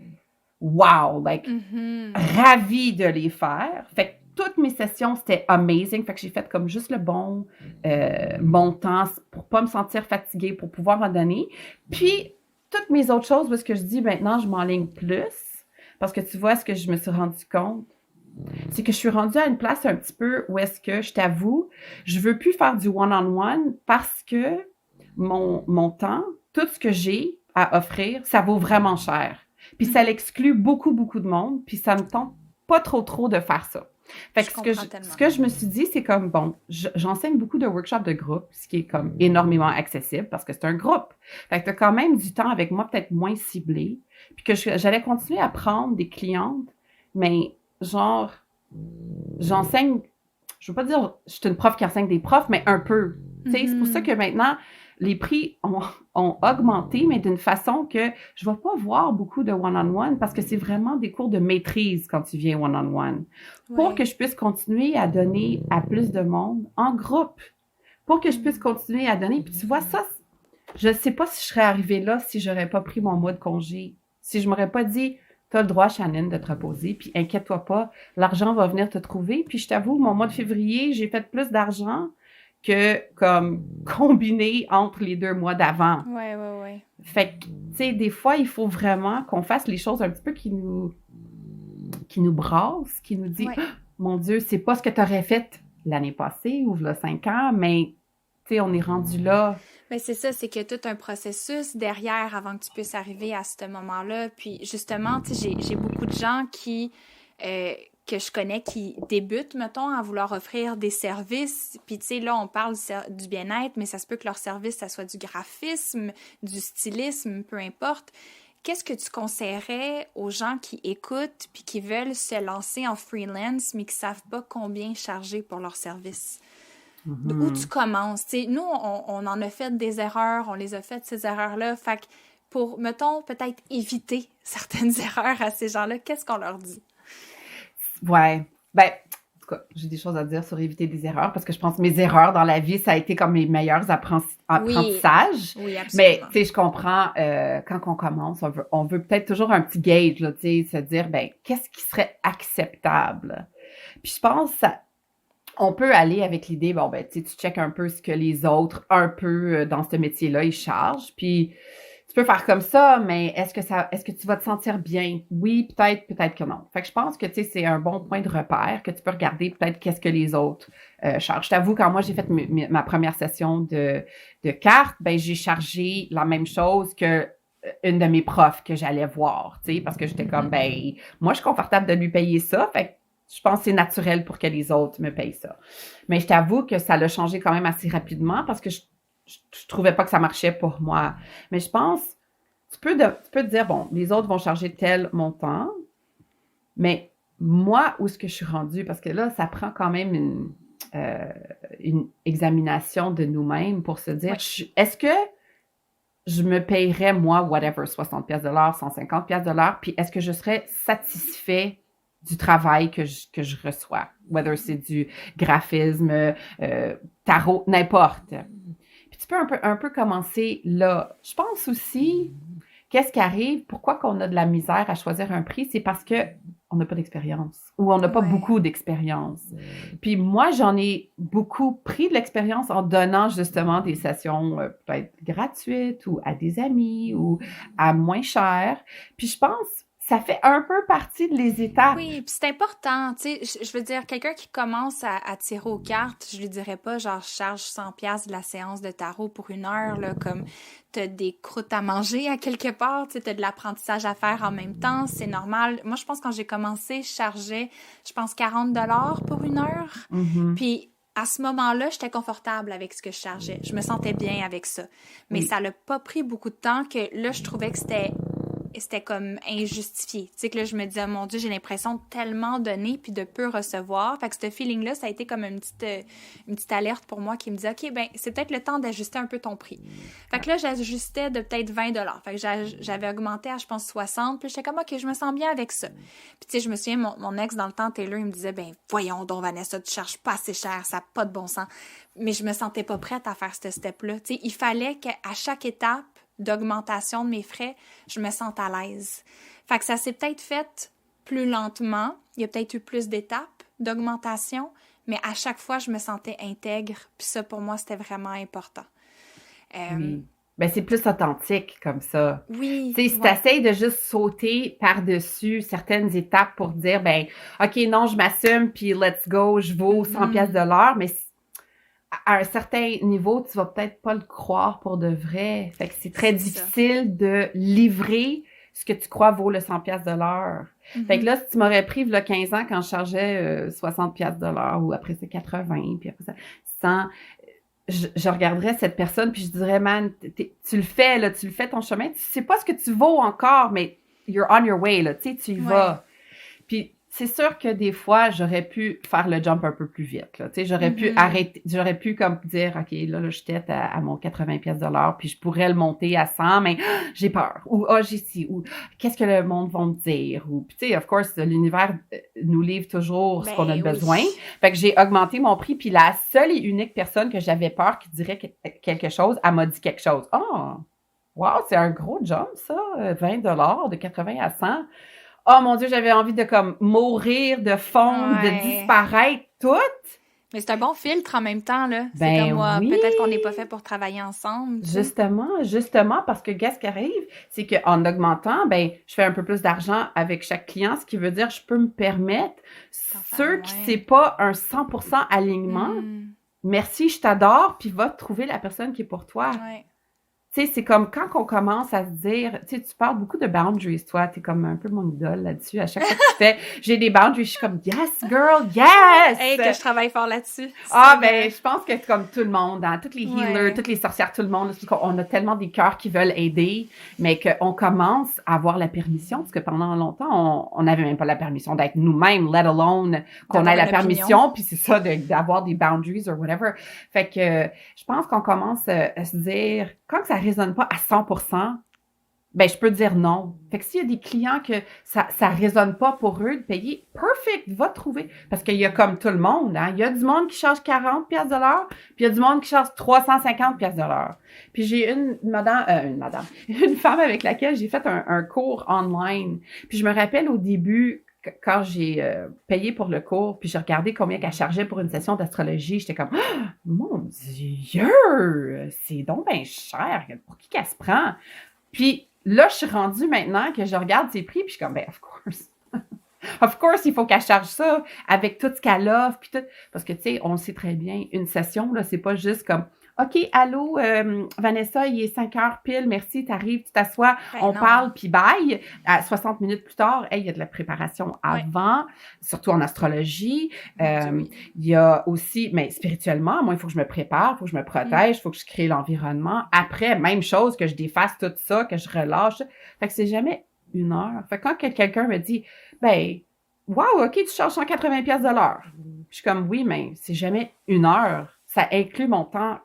Speaker 2: wow, like, ravie de les faire. Fait que toutes mes sessions, c'était amazing. Fait que j'ai fait comme juste le bon montant pour pas me sentir fatiguée, pour pouvoir en donner. Puis, toutes mes autres choses, où est-ce que je dis maintenant, je m'enligne plus. Parce que tu vois, ce que je me suis rendu compte, c'est que je suis rendue à une place un petit peu où est-ce que, je t'avoue, je veux plus faire du one-on-one parce que mon temps, tout ce que j'ai à offrir, ça vaut vraiment cher. Puis ça l'exclut beaucoup, beaucoup de monde, puis ça me tente pas trop de faire ça. Fait que ce que je me suis dit, c'est comme, bon, j'enseigne beaucoup de workshops de groupe, ce qui est comme énormément accessible parce que c'est un groupe. Fait que t'as quand même du temps avec moi, peut-être moins ciblé, puis que j'allais continuer à prendre des clientes, mais genre, j'enseigne, je veux pas dire, je suis une prof qui enseigne des profs, mais un peu. Tu sais, c'est pour ça que maintenant, les prix ont augmenté, mais d'une façon que je ne vais pas voir beaucoup de one-on-one parce que c'est vraiment des cours de maîtrise quand tu viens one-on-one. Pour que je puisse continuer à donner à plus de monde en groupe. Pour que je puisse continuer à donner. Puis tu vois, ça, je ne sais pas si je serais arrivée là si je n'aurais pas pris mon mois de congé. Si je ne m'aurais pas dit, tu as le droit, Shannon, de te reposer, puis inquiète-toi pas, l'argent va venir te trouver. Puis je t'avoue, mon mois de février, j'ai fait plus d'argent que comme combiné entre les 2 mois d'avant.
Speaker 1: Ouais.
Speaker 2: Fait que, tu sais, des fois, il faut vraiment qu'on fasse les choses un petit peu qui nous brassent, qui nous dit mon Dieu, c'est pas ce que tu aurais fait l'année passée ou il y a 5 ans, mais tu sais, on est rendu là.
Speaker 1: Mais c'est ça, c'est qu'il y a tout un processus derrière avant que tu puisses arriver à ce moment-là. Puis justement, tu sais, j'ai beaucoup de gens que je connais qui débutent, mettons, à vouloir offrir des services. Puis, tu sais, là, on parle du bien-être, mais ça se peut que leur service, ça soit du graphisme, du stylisme, peu importe. Qu'est-ce que tu conseillerais aux gens qui écoutent puis qui veulent se lancer en freelance, mais qui ne savent pas combien charger pour leur service? Où tu commences? Tu sais, nous, on en a fait des erreurs, on les a faites, ces erreurs-là. Fait que pour, mettons, peut-être éviter certaines erreurs à ces gens-là, qu'est-ce qu'on leur dit?
Speaker 2: Ouais. Ben, en tout cas, j'ai des choses à dire sur éviter des erreurs parce que je pense que mes erreurs dans la vie, ça a été comme mes meilleurs apprentissages.
Speaker 1: Oui, absolument.
Speaker 2: Mais, tu sais, je comprends, quand on commence, on veut peut-être toujours un petit gauge, là, tu sais, se dire, ben, qu'est-ce qui serait acceptable? Puis je pense, on peut aller avec l'idée, bon, ben, tu sais, tu checkes un peu ce que les autres, un peu dans ce métier-là, ils chargent. Puis, tu peux faire comme ça, mais est-ce que tu vas te sentir bien? Oui, peut-être que non. Fait que je pense que, tu sais, c'est un bon point de repère que tu peux regarder peut-être qu'est-ce que les autres chargent. Je t'avoue, quand moi, j'ai fait ma première session de cartes, ben, j'ai chargé la même chose que une de mes profs que j'allais voir, tu sais, parce que j'étais comme, ben, moi, je suis confortable de lui payer ça, fait que je pense que c'est naturel pour que les autres me payent ça. Mais je t'avoue que ça l'a changé quand même assez rapidement parce que je trouvais pas que ça marchait pour moi. Mais je pense, tu peux te dire, bon, les autres vont charger tel montant, mais moi, où est-ce que je suis rendue? Parce que là, ça prend quand même une examination de nous-mêmes pour se dire, est-ce que je me payerais, moi, whatever, 60$, 150$, puis est-ce que je serais satisfait du travail que je reçois, whether c'est du graphisme, tarot, n'importe. Puis tu peux un peu commencer là. Je pense aussi, qu'est-ce qui arrive, pourquoi qu'on a de la misère à choisir un prix, c'est parce que on n'a pas d'expérience ou on n'a pas beaucoup d'expérience. Puis moi, j'en ai beaucoup pris de l'expérience en donnant justement des sessions peut-être gratuites ou à des amis ou à moins cher. Puis je pense ça fait un peu partie de les étapes.
Speaker 1: Oui, puis c'est important, tu sais, je veux dire, quelqu'un qui commence à tirer aux cartes, je lui dirais pas, genre, je charge 100$ de la séance de tarot pour 1 heure, là, comme t'as des croûtes à manger à quelque part, tu sais, t'as de l'apprentissage à faire en même temps, c'est normal. Moi, je pense que quand j'ai commencé, je chargeais, je pense, 40$ pour 1 heure, puis à ce moment-là, j'étais confortable avec ce que je chargeais. Je me sentais bien avec ça. Mais ça l'a pas pris beaucoup de temps que là, je trouvais que c'était comme injustifié. Tu sais, que là, je me disais, mon Dieu, j'ai l'impression de tellement donner puis de peu recevoir. Fait que ce feeling-là, ça a été comme une petite alerte pour moi qui me disait, OK, ben c'est peut-être le temps d'ajuster un peu ton prix. Fait que là, j'ajustais de peut-être 20$. Fait que j'avais augmenté à, je pense, 60$. Puis j'étais comme, OK, je me sens bien avec ça. Puis tu sais, je me souviens, mon ex, dans le temps, Taylor, il me disait, ben voyons donc, Vanessa, tu charges pas assez cher, ça n'a pas de bon sens. Mais je me sentais pas prête à faire ce step-là. Tu sais, il fallait qu'à chaque étape d'augmentation de mes frais, je me sente à l'aise. Fait que ça s'est peut-être fait plus lentement. Il y a peut-être eu plus d'étapes d'augmentation, mais à chaque fois, je me sentais intègre. Puis ça, pour moi, c'était vraiment important.
Speaker 2: Oui. Ben, c'est plus authentique comme ça.
Speaker 1: Oui.
Speaker 2: Tu sais, si t'essayes de juste sauter par-dessus certaines étapes pour dire, ben, OK, non, je m'assume, puis let's go, je vaux 100$ de l'heure, mais à un certain niveau, tu vas peut-être pas le croire pour de vrai. Fait que c'est très difficile de livrer ce que tu crois vaut le 100$ de l'heure. Fait que là, si tu m'aurais pris, il y a 15 ans, quand je chargeais 60$ de l'heure, ou après ça 80, puis après ça 100, je regarderais cette personne, puis je dirais, man, tu le fais, là, tu le fais ton chemin, tu sais pas ce que tu vaux encore, mais you're on your way, là, tu sais, tu y vas. Puis c'est sûr que des fois, j'aurais pu faire le jump un peu plus vite, là. Tu sais, j'aurais pu arrêter, j'aurais pu comme dire, OK, là, je tête à mon 80$ de l'heure, puis je pourrais le monter à 100, mais j'ai peur. Ou, j'ai ci, ou qu'est-ce que le monde va me dire? Ou, puis tu sais, of course, l'univers nous livre toujours ce qu'on a besoin. Fait que j'ai augmenté mon prix, puis la seule et unique personne que j'avais peur qui dirait quelque chose, elle m'a dit quelque chose. Oh! Wow, c'est un gros jump, ça, 20$, de 80 à 100. Oh mon Dieu, j'avais envie de comme mourir, de fondre, de disparaître, tout.
Speaker 1: Mais c'est un bon filtre en même temps, là. C'est comme moi, peut-être qu'on n'est pas fait pour travailler ensemble.
Speaker 2: Justement, parce que qu'est-ce qui arrive, c'est qu'en augmentant, ben, je fais un peu plus d'argent avec chaque client, ce qui veut dire que je peux me permettre, ceux qui c'est pas un 100% alignement, merci, je t'adore, puis va trouver la personne qui est pour toi. Tu sais, c'est comme quand on commence à se dire, tu sais, tu parles beaucoup de boundaries, toi, t'es comme un peu mon idole là-dessus. À chaque fois que tu fais, j'ai des boundaries, je suis comme, yes, girl, yes!
Speaker 1: Hey, que je travaille fort là-dessus.
Speaker 2: Ben, je pense que c'est comme tout le monde, hein, toutes les healers, toutes les sorcières, tout le monde, on a tellement des cœurs qui veulent aider, mais qu'on commence à avoir la permission, parce que pendant longtemps, on n'avait même pas la permission d'être nous-mêmes, let alone qu'on ait la permission, puis c'est ça, d'avoir des boundaries or whatever. Fait que je pense qu'on commence à se dire, quand ça résonne pas à 100%, ben je peux dire non. Fait que s'il y a des clients que ça résonne pas pour eux de payer, perfect, va trouver. Parce qu'il y a comme tout le monde, hein. Il y a du monde qui charge 40$ de l'heure, puis il y a du monde qui charge 350$ de l'heure. Puis j'ai une femme avec laquelle j'ai fait un cours online. Puis je me rappelle au début, quand j'ai payé pour le cours, puis j'ai regardé combien qu'elle chargeait pour une session d'astrologie, j'étais comme, oh, mon Dieu, c'est donc bien cher, pour qui qu'elle se prend? Puis là, je suis rendue maintenant que je regarde ses prix, puis je suis comme, ben, of course. Of course, il faut qu'elle charge ça avec tout ce qu'elle offre, puis tout. Parce que, tu sais, on le sait très bien, une session, là, c'est pas juste comme, OK, allô, Vanessa, il est 5h pile, merci, t'arrives, tu t'assois, on parle, puis bye. À 60 minutes plus tard, il y a de la préparation avant, surtout en astrologie. Il y a aussi, mais spirituellement, moi, il faut que je me prépare, il faut que je me protège, il faut que je crée l'environnement. Après, même chose, que je défasse tout ça, que je relâche. Fait que c'est jamais 1 heure. Fait que quand quelqu'un me dit, ben, wow, OK, tu charges 180$ de l'heure. Je suis comme, oui, mais c'est jamais 1 heure. Ça inclut mon temps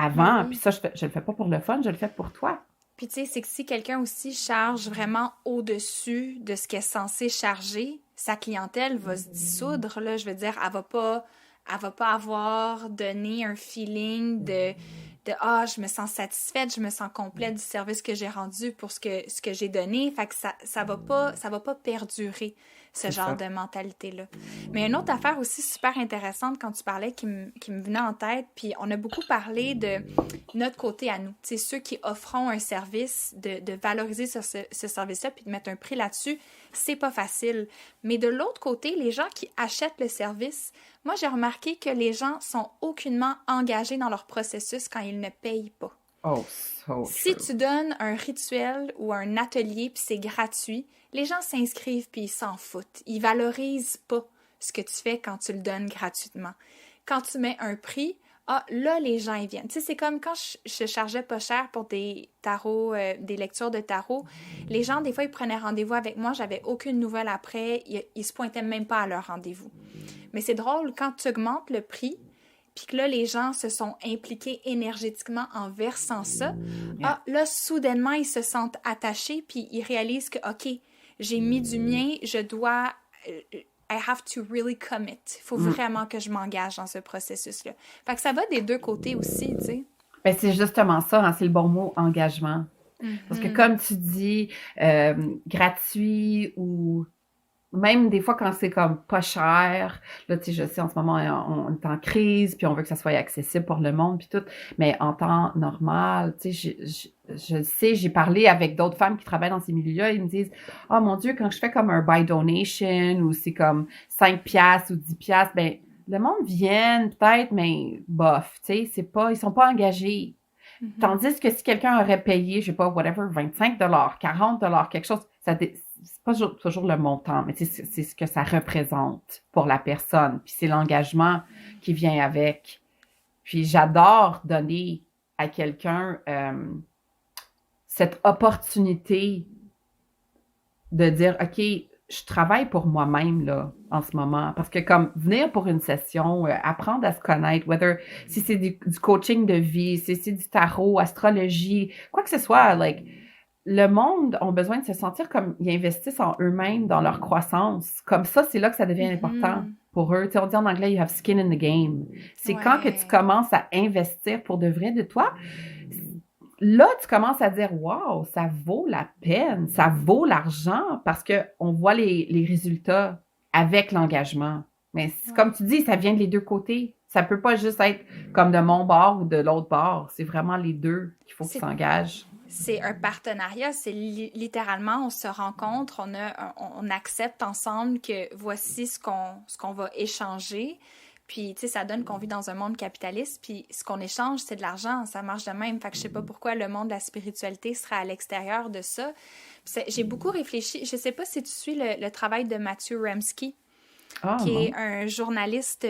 Speaker 2: avant, puis ça, je le fais pas pour le fun, je le fais pour toi.
Speaker 1: Puis tu sais, c'est que si quelqu'un aussi charge vraiment au-dessus de ce qu'elle est censé charger, sa clientèle va se dissoudre, là, je veux dire, elle va pas avoir donné un feeling de je me sens satisfaite, je me sens complète du service que j'ai rendu pour ce que j'ai donné, fait que ça va pas perdurer. ce genre de mentalité-là. Mais une autre affaire aussi super intéressante quand tu parlais qui me venait en tête, puis on a beaucoup parlé de notre côté à nous. Tu sais, ceux qui offront un service, de valoriser ce service-là puis de mettre un prix là-dessus, c'est pas facile. Mais de l'autre côté, les gens qui achètent le service, moi j'ai remarqué que les gens sont aucunement engagés dans leur processus quand ils ne payent pas.
Speaker 2: Oh, so
Speaker 1: Si
Speaker 2: true.
Speaker 1: tu donnes un rituel ou un atelier puis c'est gratuit, les gens s'inscrivent puis ils s'en foutent. Ils valorisent pas ce que tu fais quand tu le donnes gratuitement. Quand tu mets un prix, là les gens ils viennent. Tu sais, c'est comme quand je chargeais pas cher pour des tarots, des lectures de tarot. Les gens des fois ils prenaient rendez-vous avec moi, j'avais aucune nouvelle après, ils se pointaient même pas à leur rendez-vous. Mais c'est drôle quand tu augmentes le prix. Puis que là, les gens se sont impliqués énergétiquement en versant ça. Là, soudainement, ils se sentent attachés, puis ils réalisent que, OK, j'ai mis du mien, je dois... I have to really commit. Il faut vraiment que je m'engage dans ce processus-là. Fait que ça va des deux côtés aussi, tu sais.
Speaker 2: Ben, c'est justement ça, hein, c'est le bon mot, engagement. Parce que comme tu dis, gratuit ou même des fois quand c'est comme pas cher, là, tu sais, je sais, en ce moment, on est en crise, puis on veut que ça soit accessible pour le monde, puis tout, mais en temps normal, tu sais, je sais, j'ai parlé avec d'autres femmes qui travaillent dans ces milieux-là, ils me disent, « Oh mon Dieu, quand je fais comme un buy donation, ou c'est comme 5 piastres ou 10 piastres, ben, le monde vient peut-être, mais bof, tu sais, c'est pas, ils sont pas engagés. Tandis que si quelqu'un aurait payé, je sais pas, whatever, 25 $, 40 $, quelque chose, c'est pas toujours le montant, mais c'est ce que ça représente pour la personne. Puis c'est l'engagement qui vient avec. Puis j'adore donner à quelqu'un cette opportunité de dire, OK, je travaille pour moi-même, là, en ce moment. Parce que comme venir pour une session, apprendre à se connaître, si c'est du coaching de vie, si c'est du tarot, astrologie, quoi que ce soit, like, le monde a besoin de se sentir comme ils investissent en eux-mêmes, dans leur croissance. Comme ça, c'est là que ça devient important pour eux. Tu sais, on dit en anglais, you have skin in the game. C'est quand que tu commences à investir pour de vrai de toi, là, tu commences à dire, wow, ça vaut la peine, ça vaut l'argent parce qu'on voit les résultats avec l'engagement. Mais comme tu dis, ça vient des deux côtés. Ça peut pas juste être comme de mon bord ou de l'autre bord. C'est vraiment les deux qu'il faut qu'ils s'engagent.
Speaker 1: C'est un partenariat, c'est littéralement, on se rencontre, on accepte ensemble que voici ce qu'on va échanger. Puis, tu sais, ça donne qu'on vit dans un monde capitaliste, puis ce qu'on échange, c'est de l'argent, ça marche de même. Fait que je sais pas pourquoi le monde de la spiritualité serait à l'extérieur de ça. J'ai beaucoup réfléchi, je sais pas si tu suis le travail de Matthew Remski, qui est un journaliste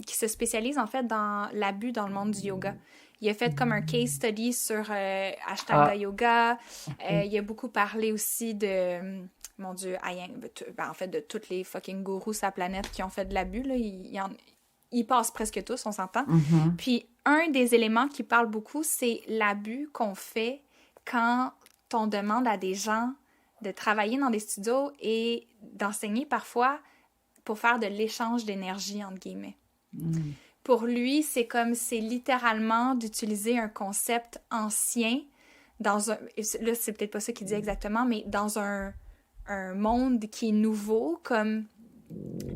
Speaker 1: qui se spécialise en fait dans l'abus dans le monde du yoga. Il a fait comme un case study sur Ashtanga Yoga. Il a beaucoup parlé aussi de, mon Dieu, en fait, de tous les fucking gourous sur la planète qui ont fait de l'abus. Là. Ils passent presque tous, on s'entend. Puis, un des éléments qui parle beaucoup, c'est l'abus qu'on fait quand on demande à des gens de travailler dans des studios et d'enseigner parfois pour faire de l'échange d'énergie, entre guillemets. Pour lui, c'est littéralement d'utiliser un concept ancien dans un... Là, c'est peut-être pas ça qu'il dit exactement, mais dans un monde qui est nouveau, comme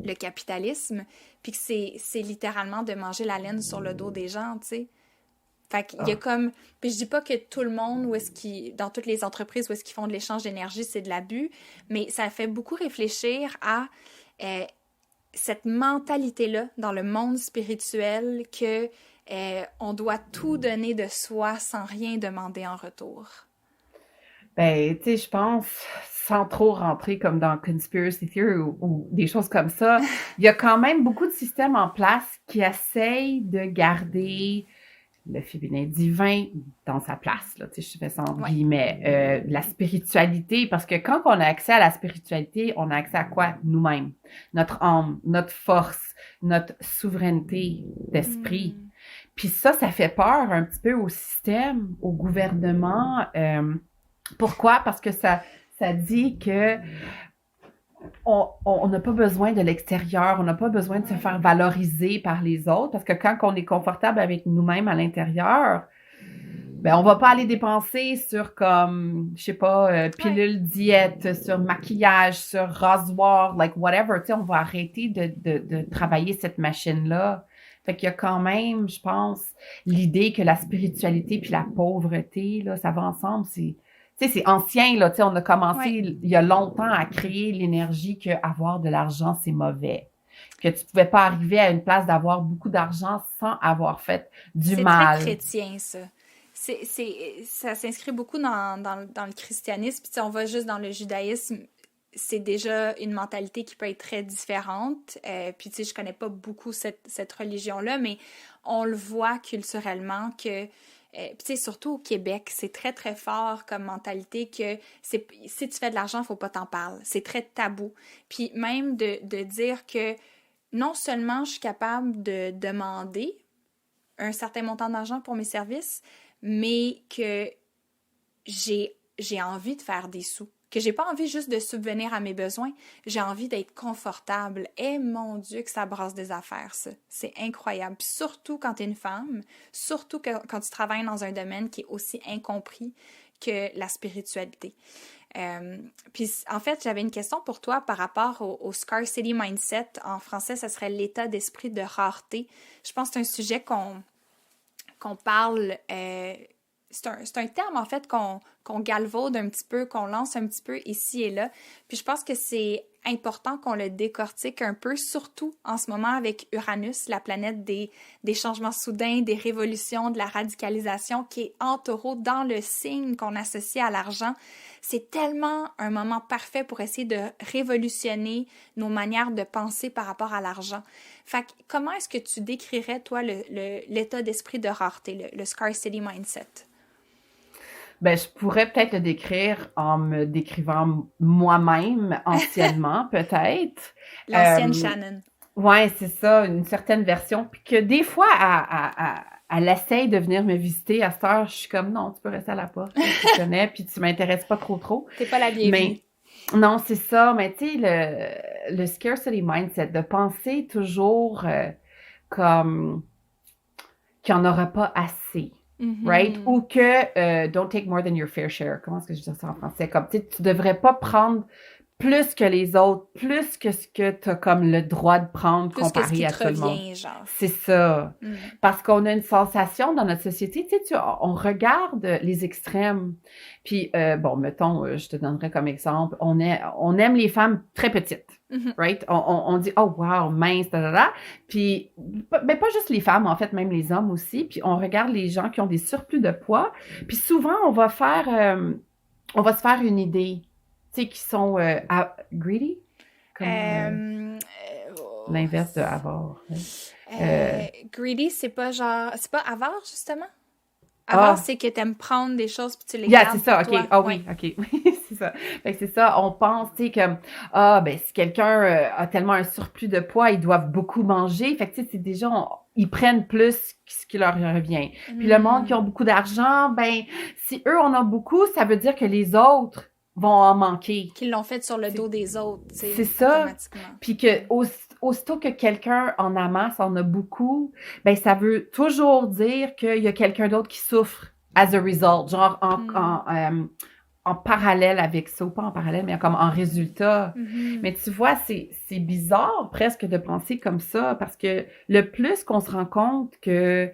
Speaker 1: le capitalisme, puis que c'est littéralement de manger la laine sur le dos des gens, tu sais. Fait qu'il y a comme... Puis je dis pas que tout le monde, dans toutes les entreprises où est-ce qu'ils font de l'échange d'énergie, c'est de l'abus, mais ça fait beaucoup réfléchir à... cette mentalité-là dans le monde spirituel que on doit tout donner de soi sans rien demander en retour.
Speaker 2: Ben, tu sais, je pense, sans trop rentrer comme dans conspiracy theory ou des choses comme ça, il y a quand même beaucoup de systèmes en place qui essayent de garder le féminin divin dans sa place, là, tu sais, je fais ça en guillemets, la spiritualité, parce que quand on a accès à la spiritualité, on a accès à quoi? Nous-mêmes, notre âme, notre force, notre souveraineté d'esprit. Puis ça fait peur un petit peu au système, au gouvernement. Pourquoi? Parce que ça dit que on n'a pas besoin de l'extérieur, on n'a pas besoin de se faire valoriser par les autres, parce que quand on est confortable avec nous-mêmes à l'intérieur, ben on va pas aller dépenser sur comme, je sais pas, pilule diète, sur maquillage, sur rasoir, like whatever, tu sais, on va arrêter de travailler cette machine-là. Fait qu'il y a quand même, je pense, l'idée que la spiritualité puis la pauvreté, là, ça va ensemble, tu sais, c'est ancien, là, tu sais, on a commencé il y a longtemps à créer l'énergie que avoir de l'argent, c'est mauvais. Que tu pouvais pas arriver à une place d'avoir beaucoup d'argent sans avoir fait du mal.
Speaker 1: C'est très chrétien, ça. Ça s'inscrit beaucoup dans le christianisme. Puis, tu sais, on va juste dans le judaïsme. C'est déjà une mentalité qui peut être très différente. Puis, tu sais, je connais pas beaucoup cette religion-là, mais on le voit culturellement que, puis, tu sais, surtout au Québec, c'est très, très fort comme mentalité que si tu fais de l'argent, faut pas t'en parler. C'est très tabou. Puis, même de dire que non seulement je suis capable de demander un certain montant d'argent pour mes services, mais que j'ai envie de faire des sous, que j'ai pas envie juste de subvenir à mes besoins, j'ai envie d'être confortable. Et mon Dieu que ça brasse des affaires, ça. C'est incroyable. Puis surtout quand tu es une femme, surtout quand tu travailles dans un domaine qui est aussi incompris que la spiritualité. Puis en fait, j'avais une question pour toi par rapport au scarcity mindset. En français, ça serait l'état d'esprit de rareté. Je pense que c'est un sujet qu'on parle, c'est un terme en fait qu'on galvaude un petit peu, qu'on lance un petit peu ici et là. Puis je pense que c'est important qu'on le décortique un peu, surtout en ce moment avec Uranus, la planète des changements soudains, des révolutions, de la radicalisation qui est en taureau dans le signe qu'on associe à l'argent. C'est tellement un moment parfait pour essayer de révolutionner nos manières de penser par rapport à l'argent. Fait que comment est-ce que tu décrirais, toi, l'état d'esprit de rareté, le scarcity mindset?
Speaker 2: Ben, je pourrais peut-être le décrire en me décrivant moi-même anciennement, peut-être.
Speaker 1: L'ancienne Shannon.
Speaker 2: Ouais, c'est ça, une certaine version. Puis que des fois, elle essaye de venir me visiter. À cette heure, je suis comme, non, tu peux rester à la porte, tu connais, puis tu m'intéresses pas trop.
Speaker 1: T'es pas la bienvenue.
Speaker 2: Mais non, c'est ça. Mais tu sais, le scarcity mindset, de penser toujours comme qu'il n'y en aura pas assez. Right? Ou que don't take more than your fair share. Comment est-ce que je dis ça en français? Comme, tu sais, tu devrais pas prendre plus que les autres, plus que ce que tu as comme le droit de prendre
Speaker 1: plus
Speaker 2: comparé à tout le monde.
Speaker 1: Genre.
Speaker 2: C'est ça. Parce qu'on a une sensation dans notre société, tu sais, on regarde les extrêmes. Puis, bon, mettons, je te donnerai comme exemple, on aime les femmes très petites. Right? On dit, oh wow, mince, Puis, ben, pas juste les femmes, en fait, même les hommes aussi. Puis, on regarde les gens qui ont des surplus de poids. Puis, souvent, on va se faire une idée. Tu sais, qui sont greedy? Comme l'inverse de avare.
Speaker 1: Greedy, c'est pas avare, justement? Avare, c'est que t'aimes prendre des choses puis tu les gardes
Speaker 2: c'est ça,
Speaker 1: pour
Speaker 2: OK.
Speaker 1: toi.
Speaker 2: Oui, OK. C'est ça. Fait que c'est ça, on pense, tu sais, que, ben, si quelqu'un a tellement un surplus de poids, ils doivent beaucoup manger. Fait que, tu sais, c'est déjà, ils prennent plus que ce qui leur revient. Puis le monde qui a beaucoup d'argent, ben, si eux en ont beaucoup, ça veut dire que les autres vont en manquer.
Speaker 1: Qu'ils l'ont fait sur le dos des autres, tu sais.
Speaker 2: C'est ça. Puis que aussitôt que quelqu'un en amasse, en a beaucoup, ben ça veut toujours dire qu'il y a quelqu'un d'autre qui souffre as a result, genre en parallèle avec ça, ou pas en parallèle, mais comme en résultat. Mais tu vois, c'est bizarre presque de penser comme ça, parce que le plus qu'on se rend compte que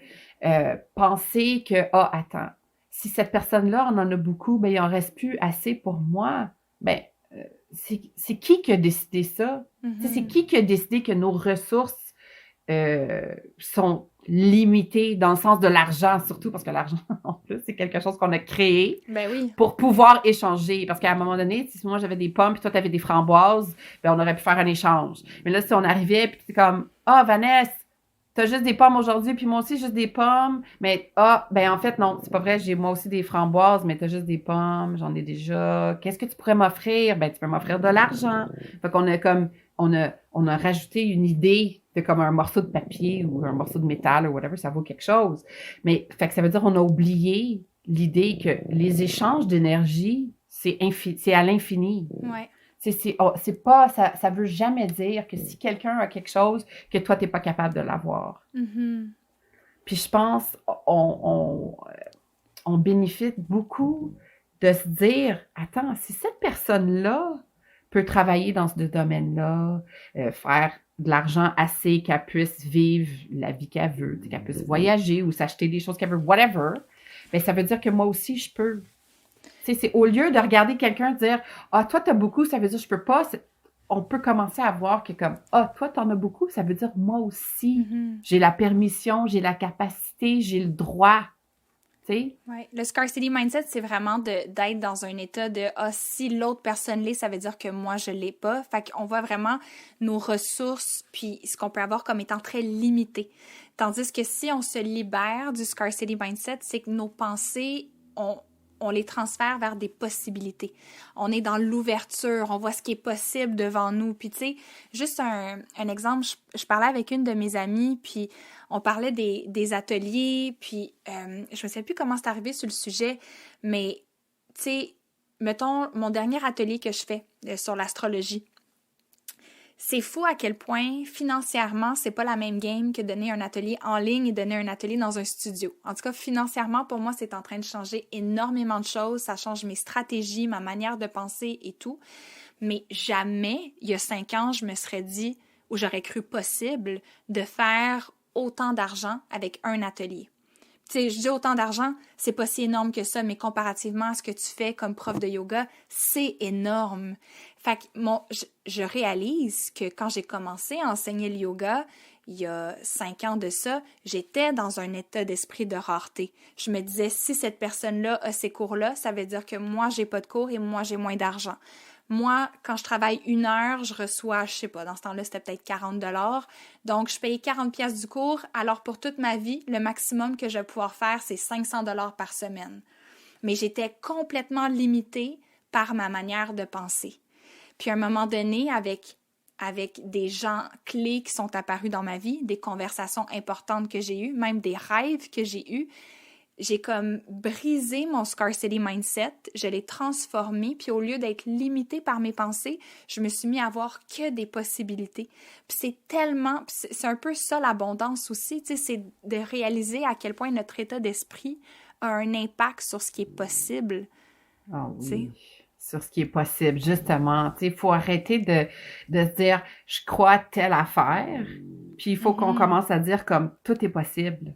Speaker 2: penser que, attends, si cette personne-là en a beaucoup, ben il en reste plus assez pour moi, ben c'est qui a décidé ça? C'est qui a décidé que nos ressources sont limitées dans le sens de l'argent, surtout parce que l'argent, en plus, c'est quelque chose qu'on a créé pour pouvoir échanger. Parce qu'à un moment donné, si moi j'avais des pommes puis toi t'avais des framboises, ben on aurait pu faire un échange. Mais là, si on arrivait puis c'est comme, Vanessa, t'as juste des pommes aujourd'hui, puis moi aussi, juste des pommes. Mais, ben en fait, non, c'est pas vrai, j'ai moi aussi des framboises, mais t'as juste des pommes, j'en ai déjà. Qu'est-ce que tu pourrais m'offrir? Ben, tu peux m'offrir de l'argent. Fait qu'on a comme, on a rajouté une idée de comme un morceau de papier ou un morceau de métal ou whatever, ça vaut quelque chose. Mais, fait que ça veut dire qu'on a oublié l'idée que les échanges d'énergie, c'est à l'infini.
Speaker 1: Ouais.
Speaker 2: C'est pas, ça veut jamais dire que si quelqu'un a quelque chose, que toi, t'es pas capable de l'avoir. Puis je pense, on bénéficie beaucoup de se dire, attends, si cette personne-là peut travailler dans ce domaine-là, faire de l'argent assez qu'elle puisse vivre la vie qu'elle veut, qu'elle puisse voyager ou s'acheter des choses qu'elle veut, whatever, bien, ça veut dire que moi aussi, je peux. Tu sais, c'est au lieu de regarder quelqu'un dire, ah, toi, t'as beaucoup, ça veut dire je peux pas. On peut commencer à voir que comme, ah, toi, t'en as beaucoup, ça veut dire moi aussi. J'ai la permission, j'ai la capacité, j'ai le droit.
Speaker 1: Oui, le scarcity mindset, c'est vraiment d'être dans un état de « Ah, si l'autre personne l'est, ça veut dire que moi, je l'ai pas. » Fait qu'on voit vraiment nos ressources puis ce qu'on peut avoir comme étant très limité. Tandis que si on se libère du scarcity mindset, c'est que nos pensées, on les transfère vers des possibilités. On est dans l'ouverture, on voit ce qui est possible devant nous. Puis tu sais, juste un exemple, je parlais avec une de mes amies, puis on parlait des ateliers, puis je ne sais plus comment c'est arrivé sur le sujet, mais tu sais, mettons, mon dernier atelier que je fais sur l'astrologie, c'est fou à quel point, financièrement, c'est pas la même game que donner un atelier en ligne et donner un atelier dans un studio. En tout cas, financièrement, pour moi, c'est en train de changer énormément de choses. Ça change mes stratégies, ma manière de penser et tout. Mais jamais, il y a 5 ans, je me serais dit, ou j'aurais cru possible, de faire autant d'argent avec un atelier. Tu sais, je dis autant d'argent, c'est pas si énorme que ça, mais comparativement à ce que tu fais comme prof de yoga, c'est énorme. Fait que je réalise que quand j'ai commencé à enseigner le yoga, il y a 5 ans de ça, j'étais dans un état d'esprit de rareté. Je me disais, si cette personne-là a ces cours-là, ça veut dire que moi, j'ai pas de cours et moi, j'ai moins d'argent. Moi, quand je travaille 1 heure, je reçois, je sais pas, dans ce temps-là, c'était peut-être 40 $. Donc, je paye 40$ du cours. Alors, pour toute ma vie, le maximum que je vais pouvoir faire, c'est 500$ par semaine. Mais j'étais complètement limitée par ma manière de penser. Puis, à un moment donné, avec des gens clés qui sont apparus dans ma vie, des conversations importantes que j'ai eues, même des rêves que j'ai eus, j'ai comme brisé mon scarcity mindset, je l'ai transformé, puis au lieu d'être limitée par mes pensées, je me suis mis à voir que des possibilités. Puis c'est un peu ça l'abondance aussi, tu sais, c'est de réaliser à quel point notre état d'esprit a un impact sur ce qui est possible.
Speaker 2: Oh oui, sur ce qui est possible, justement. Tu sais, il faut arrêter de se dire, je crois à telle affaire, puis il faut qu'on commence à dire comme, tout est possible.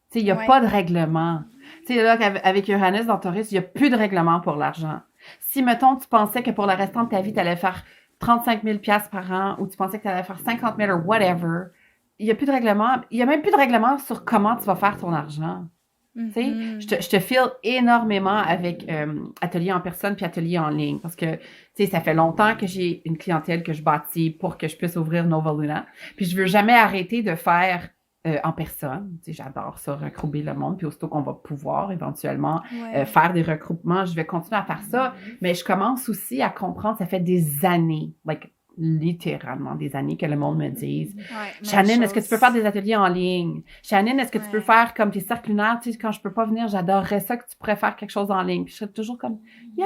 Speaker 2: Tu sais, il n'y a pas de règlement. Tu sais, là, avec Uranus dans Taurus, il n'y a plus de règlement pour l'argent. Si, mettons, tu pensais que pour le restant de ta vie, tu allais faire 35 000 $ par an, ou tu pensais que tu allais faire 50 000 ou whatever, il n'y a plus de règlement. Il n'y a même plus de règlement sur comment tu vas faire ton argent. Tu sais, je te feel énormément avec atelier en personne puis atelier en ligne, parce que, tu sais, ça fait longtemps que j'ai une clientèle que je bâtis pour que je puisse ouvrir Nova Luna. Puis je veux jamais arrêter de faire en personne. Tu sais, j'adore ça, regrouper le monde. Puis aussitôt qu'on va pouvoir éventuellement faire des regroupements, je vais continuer à faire ça. Mais je commence aussi à comprendre, ça fait des années, littéralement des années que le monde me dise Shanine, est-ce que tu peux faire des ateliers en ligne? Shanine, est-ce que tu peux faire comme tes cercles lunaires? Tu sais, quand je peux pas venir, j'adorerais ça que tu pourrais faire quelque chose en ligne. Puis je serais toujours comme oui,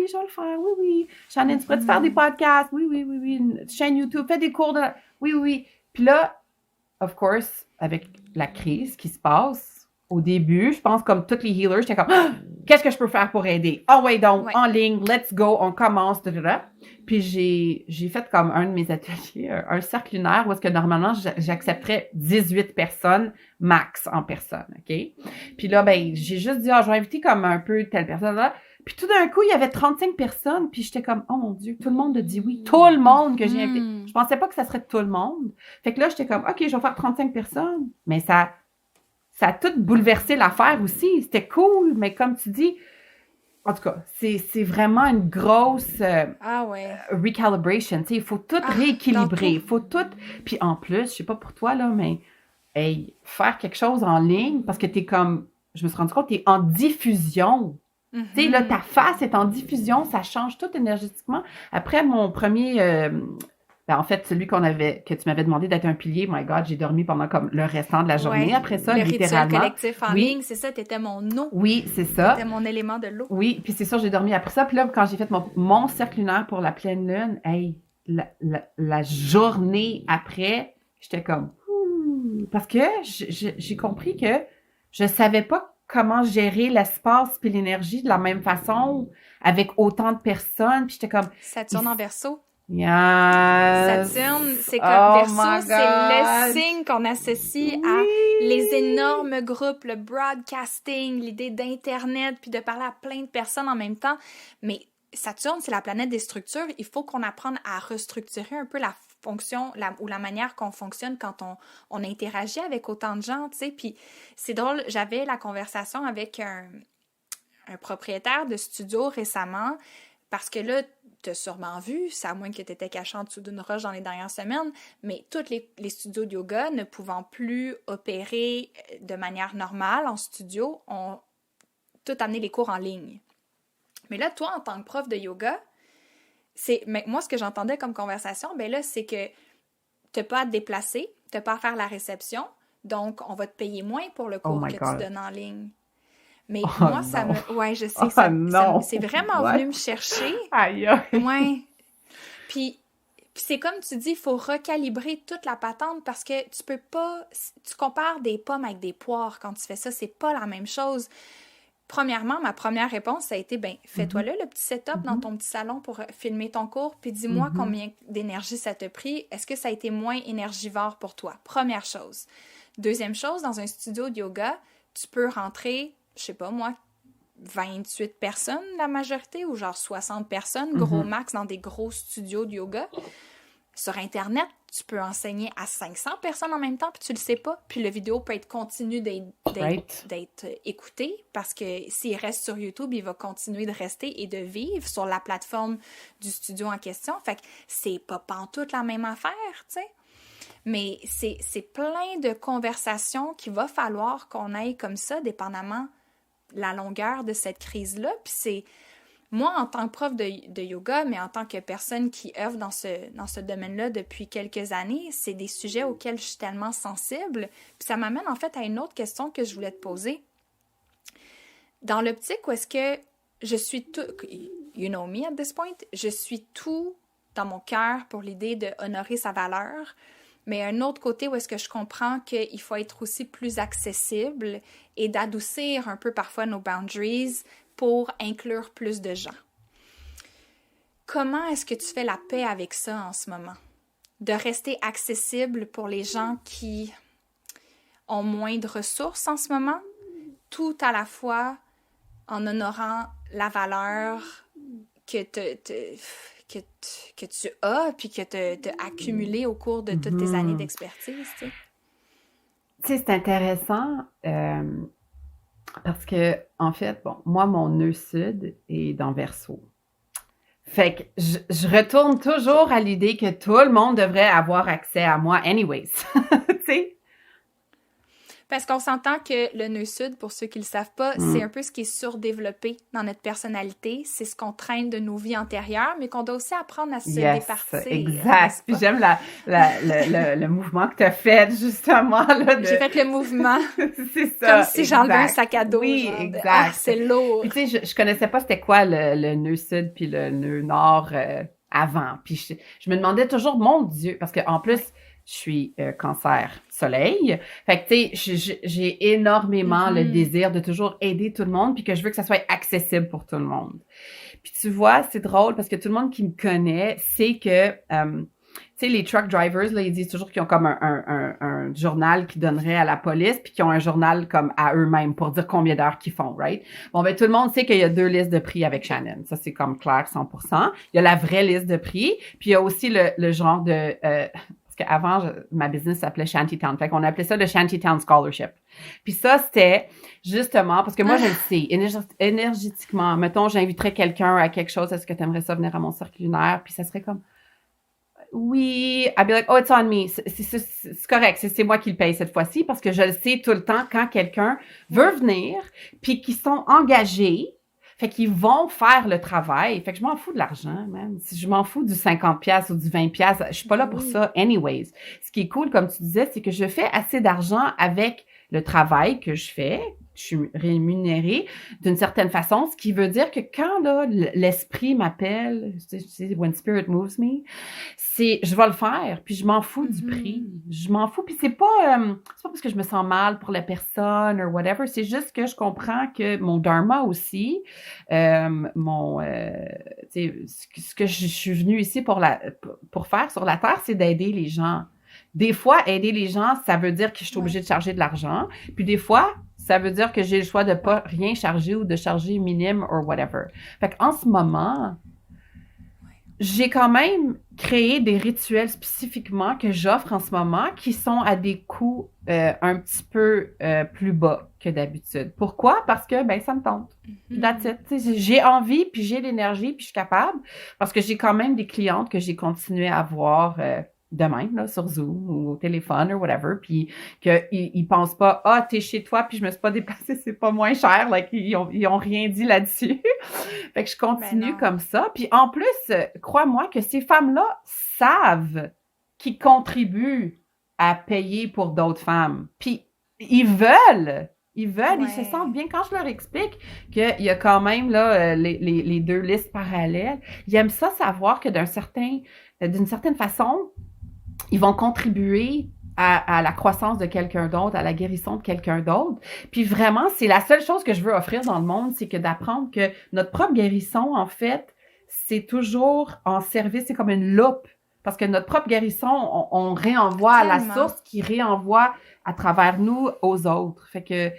Speaker 2: je vais le faire, oui. Shanine, tu pourrais faire des podcasts? Oui, une chaîne YouTube, fais des cours de... Oui. Puis là, of course, avec la crise qui se passe, au début, je pense comme tous les healers, j'étais comme qu'est-ce que je peux faire pour aider? Donc, en ligne, let's go, on commence. Puis j'ai fait comme un de mes ateliers, un cercle lunaire où est-ce que normalement, j'accepterais 18 personnes max en personne, OK? Puis là, j'ai juste dit, je vais inviter comme un peu telle personne là. Puis tout d'un coup, il y avait 35 personnes, puis j'étais comme, oh mon Dieu, tout le monde a dit oui. Tout le monde que j'ai invité. Je pensais pas que ça serait tout le monde. Fait que là, j'étais comme, OK, je vais faire 35 personnes. Mais ça a tout bouleversé l'affaire aussi. C'était cool, mais comme tu dis, en tout cas, c'est vraiment une grosse recalibration. Tu sais, il faut tout rééquilibrer. Il faut tout... Puis en plus, je sais pas pour toi, là, mais faire quelque chose en ligne, parce que t'es comme... Je me suis rendu compte, t'es en diffusion. Tu sais, là, ta face est en diffusion, ça change tout énergétiquement. Après, mon premier... en fait, celui que tu m'avais demandé d'être un pilier, my God, j'ai dormi pendant comme le restant de la journée après ça, littéralement.
Speaker 1: Le rituel collectif en ligne, c'est ça, t'étais mon eau.
Speaker 2: Oui, c'est ça.
Speaker 1: T'étais mon élément de l'eau.
Speaker 2: Oui, puis c'est sûr, j'ai dormi après ça. Puis là, quand j'ai fait mon cercle lunaire pour la pleine lune, la journée après, j'étais comme... parce que j'ai compris que je savais pas comment gérer l'espace puis l'énergie de la même façon avec autant de personnes. Puis j'étais comme...
Speaker 1: Saturne en Verseau.
Speaker 2: Yes!
Speaker 1: Saturne, c'est comme
Speaker 2: Oh
Speaker 1: Verseau,
Speaker 2: my
Speaker 1: c'est
Speaker 2: God!
Speaker 1: le signe qu'on associe à les énormes groupes, le broadcasting, l'idée d'Internet, puis de parler à plein de personnes en même temps. Mais Saturne, c'est la planète des structures. Il faut qu'on apprenne à restructurer un peu la fonction ou la manière qu'on fonctionne quand on interagit avec autant de gens, tu sais. Puis c'est drôle, j'avais la conversation avec un propriétaire de studio récemment, parce que là, tu as sûrement vu, c'est à moins que tu étais caché en dessous d'une roche dans les dernières semaines, mais tous les studios de yoga ne pouvant plus opérer de manière normale en studio, ont tout amené les cours en ligne. Mais là, toi, en tant que prof de yoga, moi, ce que j'entendais comme conversation, ben là, c'est que tu n'as pas à te déplacer, tu n'as pas à faire la réception, donc on va te payer moins pour le cours que tu donnes en ligne. Mais moi, ça me... Ouais, je sais, c'est vraiment venu me chercher.
Speaker 2: Aïe, aïe.
Speaker 1: Ouais. Puis c'est comme tu dis, il faut recalibrer toute la patente parce que tu peux pas... Tu compares des pommes avec des poires quand tu fais ça, c'est pas la même chose. Premièrement, ma première réponse, ça a été, fais-toi le petit setup dans ton petit salon pour filmer ton cours, puis dis-moi combien d'énergie ça t'a pris. Est-ce que ça a été moins énergivore pour toi? Première chose. Deuxième chose, dans un studio de yoga, tu peux rentrer... je sais pas moi, 28 personnes la majorité ou genre 60 personnes, gros max dans des gros studios de yoga. Sur Internet, tu peux enseigner à 500 personnes en même temps puis tu le sais pas. Puis la vidéo peut être continue d'être écoutée parce que s'il reste sur YouTube, il va continuer de rester et de vivre sur la plateforme du studio en question. Fait que c'est pas pantoute la même affaire, tu sais. Mais c'est plein de conversations qu'il va falloir qu'on aille comme ça, dépendamment la longueur de cette crise-là. Puis c'est, moi, en tant que prof de yoga, mais en tant que personne qui œuvre dans ce domaine-là depuis quelques années, c'est des sujets auxquels je suis tellement sensible. Puis ça m'amène en fait à une autre question que je voulais te poser. Dans l'optique où est-ce que je suis tout... You know me at this point. Je suis tout dans mon cœur pour l'idée d'honorer sa valeur. Mais un autre côté où est-ce que je comprends qu'il faut être aussi plus accessible et d'adoucir un peu parfois nos boundaries pour inclure plus de gens. Comment est-ce que tu fais la paix avec ça en ce moment? De rester accessible pour les gens qui ont moins de ressources en ce moment, tout à la fois en honorant la valeur que tu as puis que tu as accumulé au cours de toutes tes années d'expertise, tu sais.
Speaker 2: Tu sais, c'est intéressant parce que, en fait, moi, mon nœud sud est dans Verseau. Fait que je retourne toujours à l'idée que tout le monde devrait avoir accès à moi anyways, tu sais.
Speaker 1: Parce qu'on s'entend que le nœud sud, pour ceux qui ne le savent pas, c'est un peu ce qui est surdéveloppé dans notre personnalité. C'est ce qu'on traîne de nos vies antérieures, mais qu'on doit aussi apprendre à se départir.
Speaker 2: Exact. Puis j'aime le mouvement que tu as fait, justement. Là,
Speaker 1: J'ai fait le mouvement.
Speaker 2: C'est ça.
Speaker 1: Comme si j'enlevais un sac à dos.
Speaker 2: Oui, exact.
Speaker 1: C'est lourd.
Speaker 2: Puis tu sais, je connaissais pas c'était quoi le nœud sud puis le nœud nord avant. Puis je me demandais toujours, mon Dieu, parce qu'en plus... je suis cancer soleil. Fait que, tu sais, j'ai énormément le désir de toujours aider tout le monde puis que je veux que ça soit accessible pour tout le monde. Puis tu vois, c'est drôle parce que tout le monde qui me connaît sait que, tu sais, les truck drivers, là, ils disent toujours qu'ils ont comme un journal qu'ils donneraient à la police puis qu'ils ont un journal comme à eux-mêmes pour dire combien d'heures qu'ils font, right? Bon, ben, tout le monde sait qu'il y a 2 listes de prix avec Shannon. Ça, c'est comme clair, 100%. Il y a la vraie liste de prix puis il y a aussi le genre de... parce qu'avant, ma business s'appelait Shantytown. Fait qu'on appelait ça le Shantytown Scholarship. Puis ça, c'était justement, parce que moi, je le sais, énergétiquement, mettons, j'inviterais quelqu'un à quelque chose, est-ce que tu aimerais ça venir à mon cercle lunaire? Puis ça serait comme, oui, I'd be like, oh, it's on me. C'est correct, c'est moi qui le paye cette fois-ci, parce que je le sais tout le temps quand quelqu'un veut venir, puis qu'ils sont engagés, fait qu'ils vont faire le travail. Fait que je m'en fous de l'argent, man. Si je m'en fous du 50$ ou du 20$, je suis pas là pour ça anyways. Ce qui est cool, comme tu disais, c'est que je fais assez d'argent avec le travail que je fais, suis rémunérée d'une certaine façon, ce qui veut dire que quand là, l'esprit m'appelle, tu sais, when spirit moves me, je vais le faire, puis je m'en fous du prix. Je m'en fous, puis c'est pas parce que je me sens mal pour la personne ou whatever, c'est juste que je comprends que mon dharma aussi, tu sais, ce que je suis venue ici pour faire sur la Terre, c'est d'aider les gens. Des fois, aider les gens, ça veut dire que je suis obligée de charger de l'argent. Puis des fois, ça veut dire que j'ai le choix de pas rien charger ou de charger minime or whatever. Fait qu'en ce moment, j'ai quand même créé des rituels spécifiquement que j'offre en ce moment qui sont à des coûts un petit peu plus bas que d'habitude. Pourquoi? Parce que, ben, ça me tente. That's it. T'sais, j'ai envie, puis j'ai l'énergie, puis je suis capable. Parce que j'ai quand même des clientes que j'ai continué à voir de même, là, sur Zoom ou au téléphone ou whatever, puis qu'ils pensent pas, ah, t'es chez toi, puis je me suis pas déplacée, c'est pas moins cher, like, ils ont rien dit là-dessus. Fait que je continue comme ça. Puis en plus, crois-moi que ces femmes-là savent qu'ils contribuent à payer pour d'autres femmes. Puis ils veulent, ils se sentent bien. Quand je leur explique qu'il y a quand même là les deux listes parallèles, ils aiment ça savoir que d'une certaine façon, ils vont contribuer à la croissance de quelqu'un d'autre, à la guérison de quelqu'un d'autre. Puis vraiment, c'est la seule chose que je veux offrir dans le monde, c'est que d'apprendre que notre propre guérison, en fait, c'est toujours en service, c'est comme une loupe. Parce que notre propre guérison, on réenvoie à la source qui réenvoie à travers nous aux autres. Fait que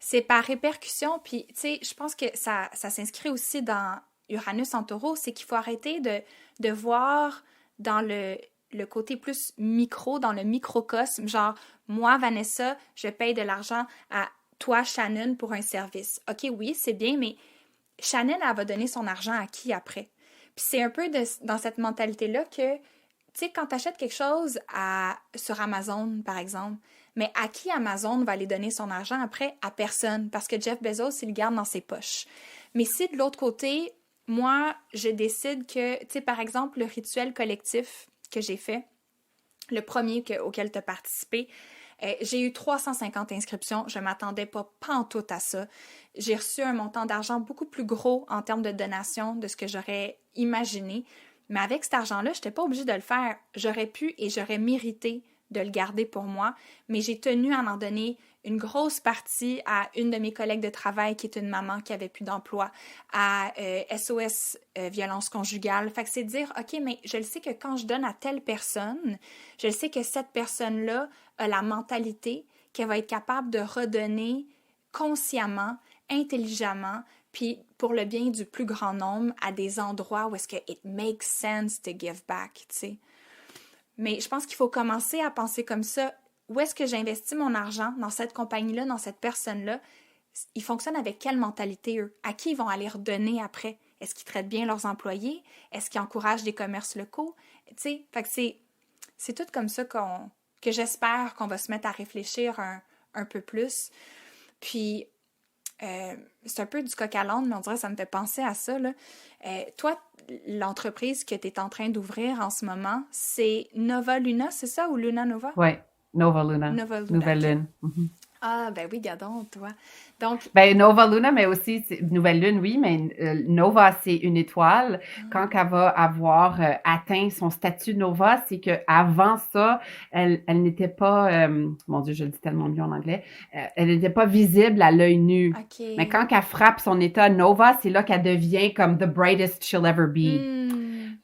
Speaker 1: c'est par répercussion, puis tu sais, je pense que ça s'inscrit aussi dans Uranus en Taureau, c'est qu'il faut arrêter de voir dans le côté plus micro, dans le microcosme, genre, moi, Vanessa, je paye de l'argent à toi, Shannon, pour un service. OK, oui, c'est bien, mais Shannon, elle va donner son argent à qui après? Puis c'est un peu dans cette mentalité-là que, tu sais, quand tu achètes quelque chose sur Amazon, par exemple, mais à qui Amazon va aller donner son argent après? À personne, parce que Jeff Bezos, il le garde dans ses poches. Mais si de l'autre côté, moi, je décide que, tu sais, par exemple, le rituel collectif que j'ai fait, le premier auquel tu as participé, j'ai eu 350 inscriptions. Je ne m'attendais pas pantoute à ça. J'ai reçu un montant d'argent beaucoup plus gros en termes de donation de ce que j'aurais imaginé. Mais avec cet argent-là, je n'étais pas obligée de le faire. J'aurais pu et j'aurais mérité de le garder pour moi, mais j'ai tenu à en donner une grosse partie à une de mes collègues de travail qui est une maman qui avait plus d'emploi, à SOS violence conjugale. Fait que c'est de dire, OK, mais je le sais que quand je donne à telle personne, je le sais que cette personne-là a la mentalité qu'elle va être capable de redonner consciemment, intelligemment, puis pour le bien du plus grand nombre à des endroits où est-ce que it makes sense to give back, tu sais. Mais je pense qu'il faut commencer à penser comme ça. Où est-ce que j'investis mon argent dans cette compagnie-là, dans cette personne-là? Ils fonctionnent avec quelle mentalité, eux? À qui ils vont aller redonner après? Est-ce qu'ils traitent bien leurs employés? Est-ce qu'ils encouragent des commerces locaux? Tu sais, fait que c'est tout comme ça que j'espère qu'on va se mettre à réfléchir un peu plus. Puis, c'est un peu du coq à l'âne, mais on dirait que ça me fait penser à ça, là. Toi, l'entreprise que tu es en train d'ouvrir en ce moment, c'est Nova Luna, c'est ça, ou Luna Nova?
Speaker 2: Oui, Nova Luna.
Speaker 1: Nova Luna.
Speaker 2: Nouvelle
Speaker 1: Okay.
Speaker 2: lune. Mm-hmm.
Speaker 1: Ah, ben oui, gadon, toi. Donc,
Speaker 2: ben, Nova Luna, mais aussi, nouvelle lune, oui, mais Nova, c'est une étoile. Quand elle va avoir atteint son statut Nova, c'est qu'avant ça, elle n'était pas, mon Dieu, je le dis tellement mieux en anglais, elle n'était pas visible à l'œil nu.
Speaker 1: Okay.
Speaker 2: Mais quand elle frappe son état Nova, c'est là qu'elle devient comme the brightest she'll ever be.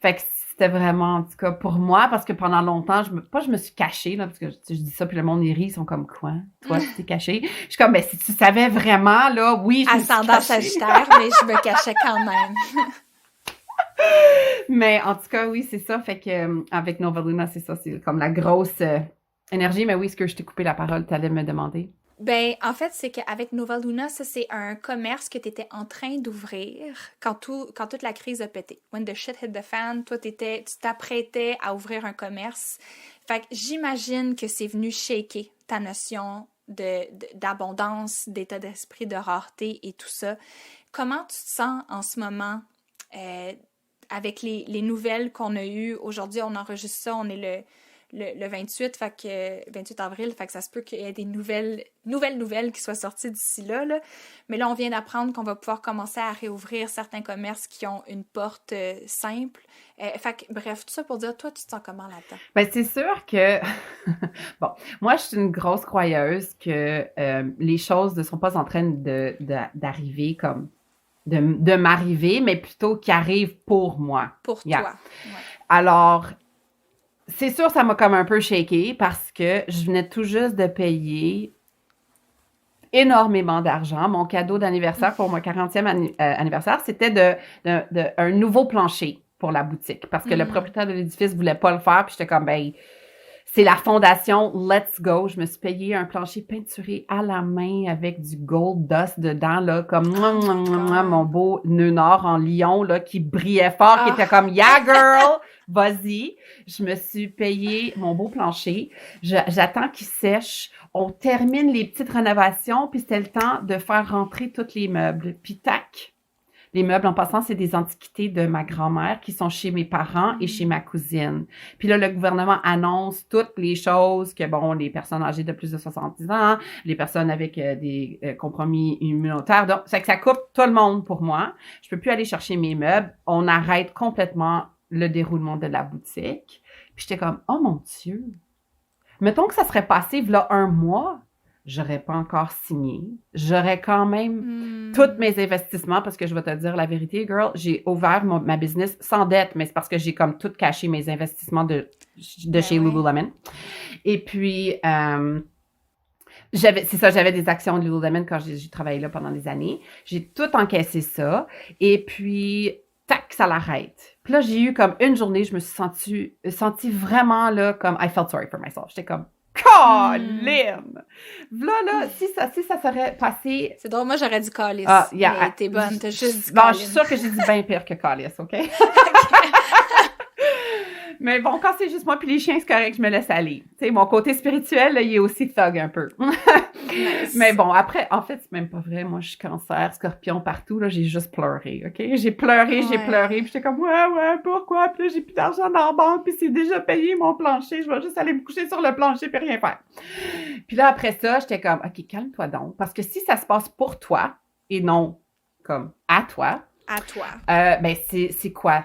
Speaker 2: Fait que c'était vraiment, en tout cas, pour moi, parce que pendant longtemps, je me suis cachée, là, parce que je dis ça, puis le monde, ils rit, ils sont comme, quoi? Toi, tu t'es cachée? Je suis comme, ben, si tu savais vraiment, là, oui, je me suis cachée.
Speaker 1: Ascendant Sagittaire, mais je me cachais quand même.
Speaker 2: Mais en tout cas, oui, c'est ça. Fait que avec Nova Luna, c'est ça, c'est comme la grosse énergie. Mais oui, est-ce que je t'ai coupé la parole? Tu allais me demander.
Speaker 1: Ben, en fait, c'est qu'avec Nova Luna, ça, c'est un commerce que tu étais en train d'ouvrir quand toute la crise a pété. When the shit hit the fan, toi, tu t'apprêtais à ouvrir un commerce. Fait que j'imagine que c'est venu shaker ta notion d'abondance, d'état d'esprit, de rareté et tout ça. Comment tu te sens en ce moment avec les nouvelles qu'on a eues? Aujourd'hui, on enregistre ça, on est le 28, 28 avril, fait que ça se peut qu'il y ait des nouvelles qui soient sorties d'ici là, là. Mais là, on vient d'apprendre qu'on va pouvoir commencer à réouvrir certains commerces qui ont une porte simple. Fait que, bref, tout ça pour dire, toi, tu te sens comment là-dedans?
Speaker 2: Ben, c'est sûr que, bon, moi, je suis une grosse croyeuse que les choses ne sont pas en train d'arriver comme, de m'arriver, mais plutôt qu'ils arrivent pour moi.
Speaker 1: Pour
Speaker 2: Yeah.
Speaker 1: toi. Ouais.
Speaker 2: Alors, c'est sûr, ça m'a comme un peu shaké parce que je venais tout juste de payer énormément d'argent. Mon cadeau d'anniversaire pour mon 40e anniversaire, c'était un nouveau plancher pour la boutique parce que le propriétaire de l'édifice voulait pas le faire. Puis j'étais comme, ben, c'est la fondation, let's go. Je me suis payé un plancher peinturé à la main avec du gold dust dedans, là, comme mon beau nœud nord en lion, là, qui brillait fort, qui était comme, yeah, girl, vas-y. Je me suis payé mon beau plancher. J'attends qu'il sèche. On termine les petites rénovations, puis c'était le temps de faire rentrer tous les meubles. Puis tac! Les meubles, en passant, c'est des antiquités de ma grand-mère qui sont chez mes parents et chez ma cousine. Puis là, le gouvernement annonce toutes les choses que, bon, les personnes âgées de plus de 70 ans, les personnes avec des compromis immunitaires, donc c'est que ça coupe tout le monde pour moi. Je peux plus aller chercher mes meubles. On arrête complètement le déroulement de la boutique. Puis j'étais comme, oh mon Dieu! Mettons que ça serait passé, v'là un mois, j'aurais pas encore signé. J'aurais quand même tous mes investissements, parce que je vais te dire la vérité, girl, j'ai ouvert ma business sans dette, mais c'est parce que j'ai comme tout caché mes investissements de chez Lululemon. Et puis, j'avais des actions de Lululemon quand j'ai travaillé là pendant des années. J'ai tout encaissé ça. Et puis, tac, ça l'arrête. Puis là, j'ai eu comme une journée, je me suis sentie vraiment là, comme I felt sorry for myself. J'étais comme, Colin! Là, si ça serait passé...
Speaker 1: C'est drôle, moi j'aurais dit Calice. Mais t'es bonne, t'as juste dit
Speaker 2: Bon, je suis sûre que j'ai dit bien pire que Calice, OK? Mais bon, quand c'est juste moi puis les chiens, c'est correct, je me laisse aller. Tu sais, mon côté spirituel, là, il est aussi thug un peu. Nice. Mais bon, après, en fait, c'est même pas vrai. Moi, je suis cancer, scorpion partout, là, j'ai juste pleuré, OK? J'ai pleuré, puis j'étais comme, ouais, pourquoi? Puis là, j'ai plus d'argent dans la banque, puis c'est déjà payé mon plancher, je vais juste aller me coucher sur le plancher puis rien faire. Puis là, après ça, j'étais comme, OK, calme-toi donc, parce que si ça se passe pour toi, et non comme à toi. Ben, c'est quoi?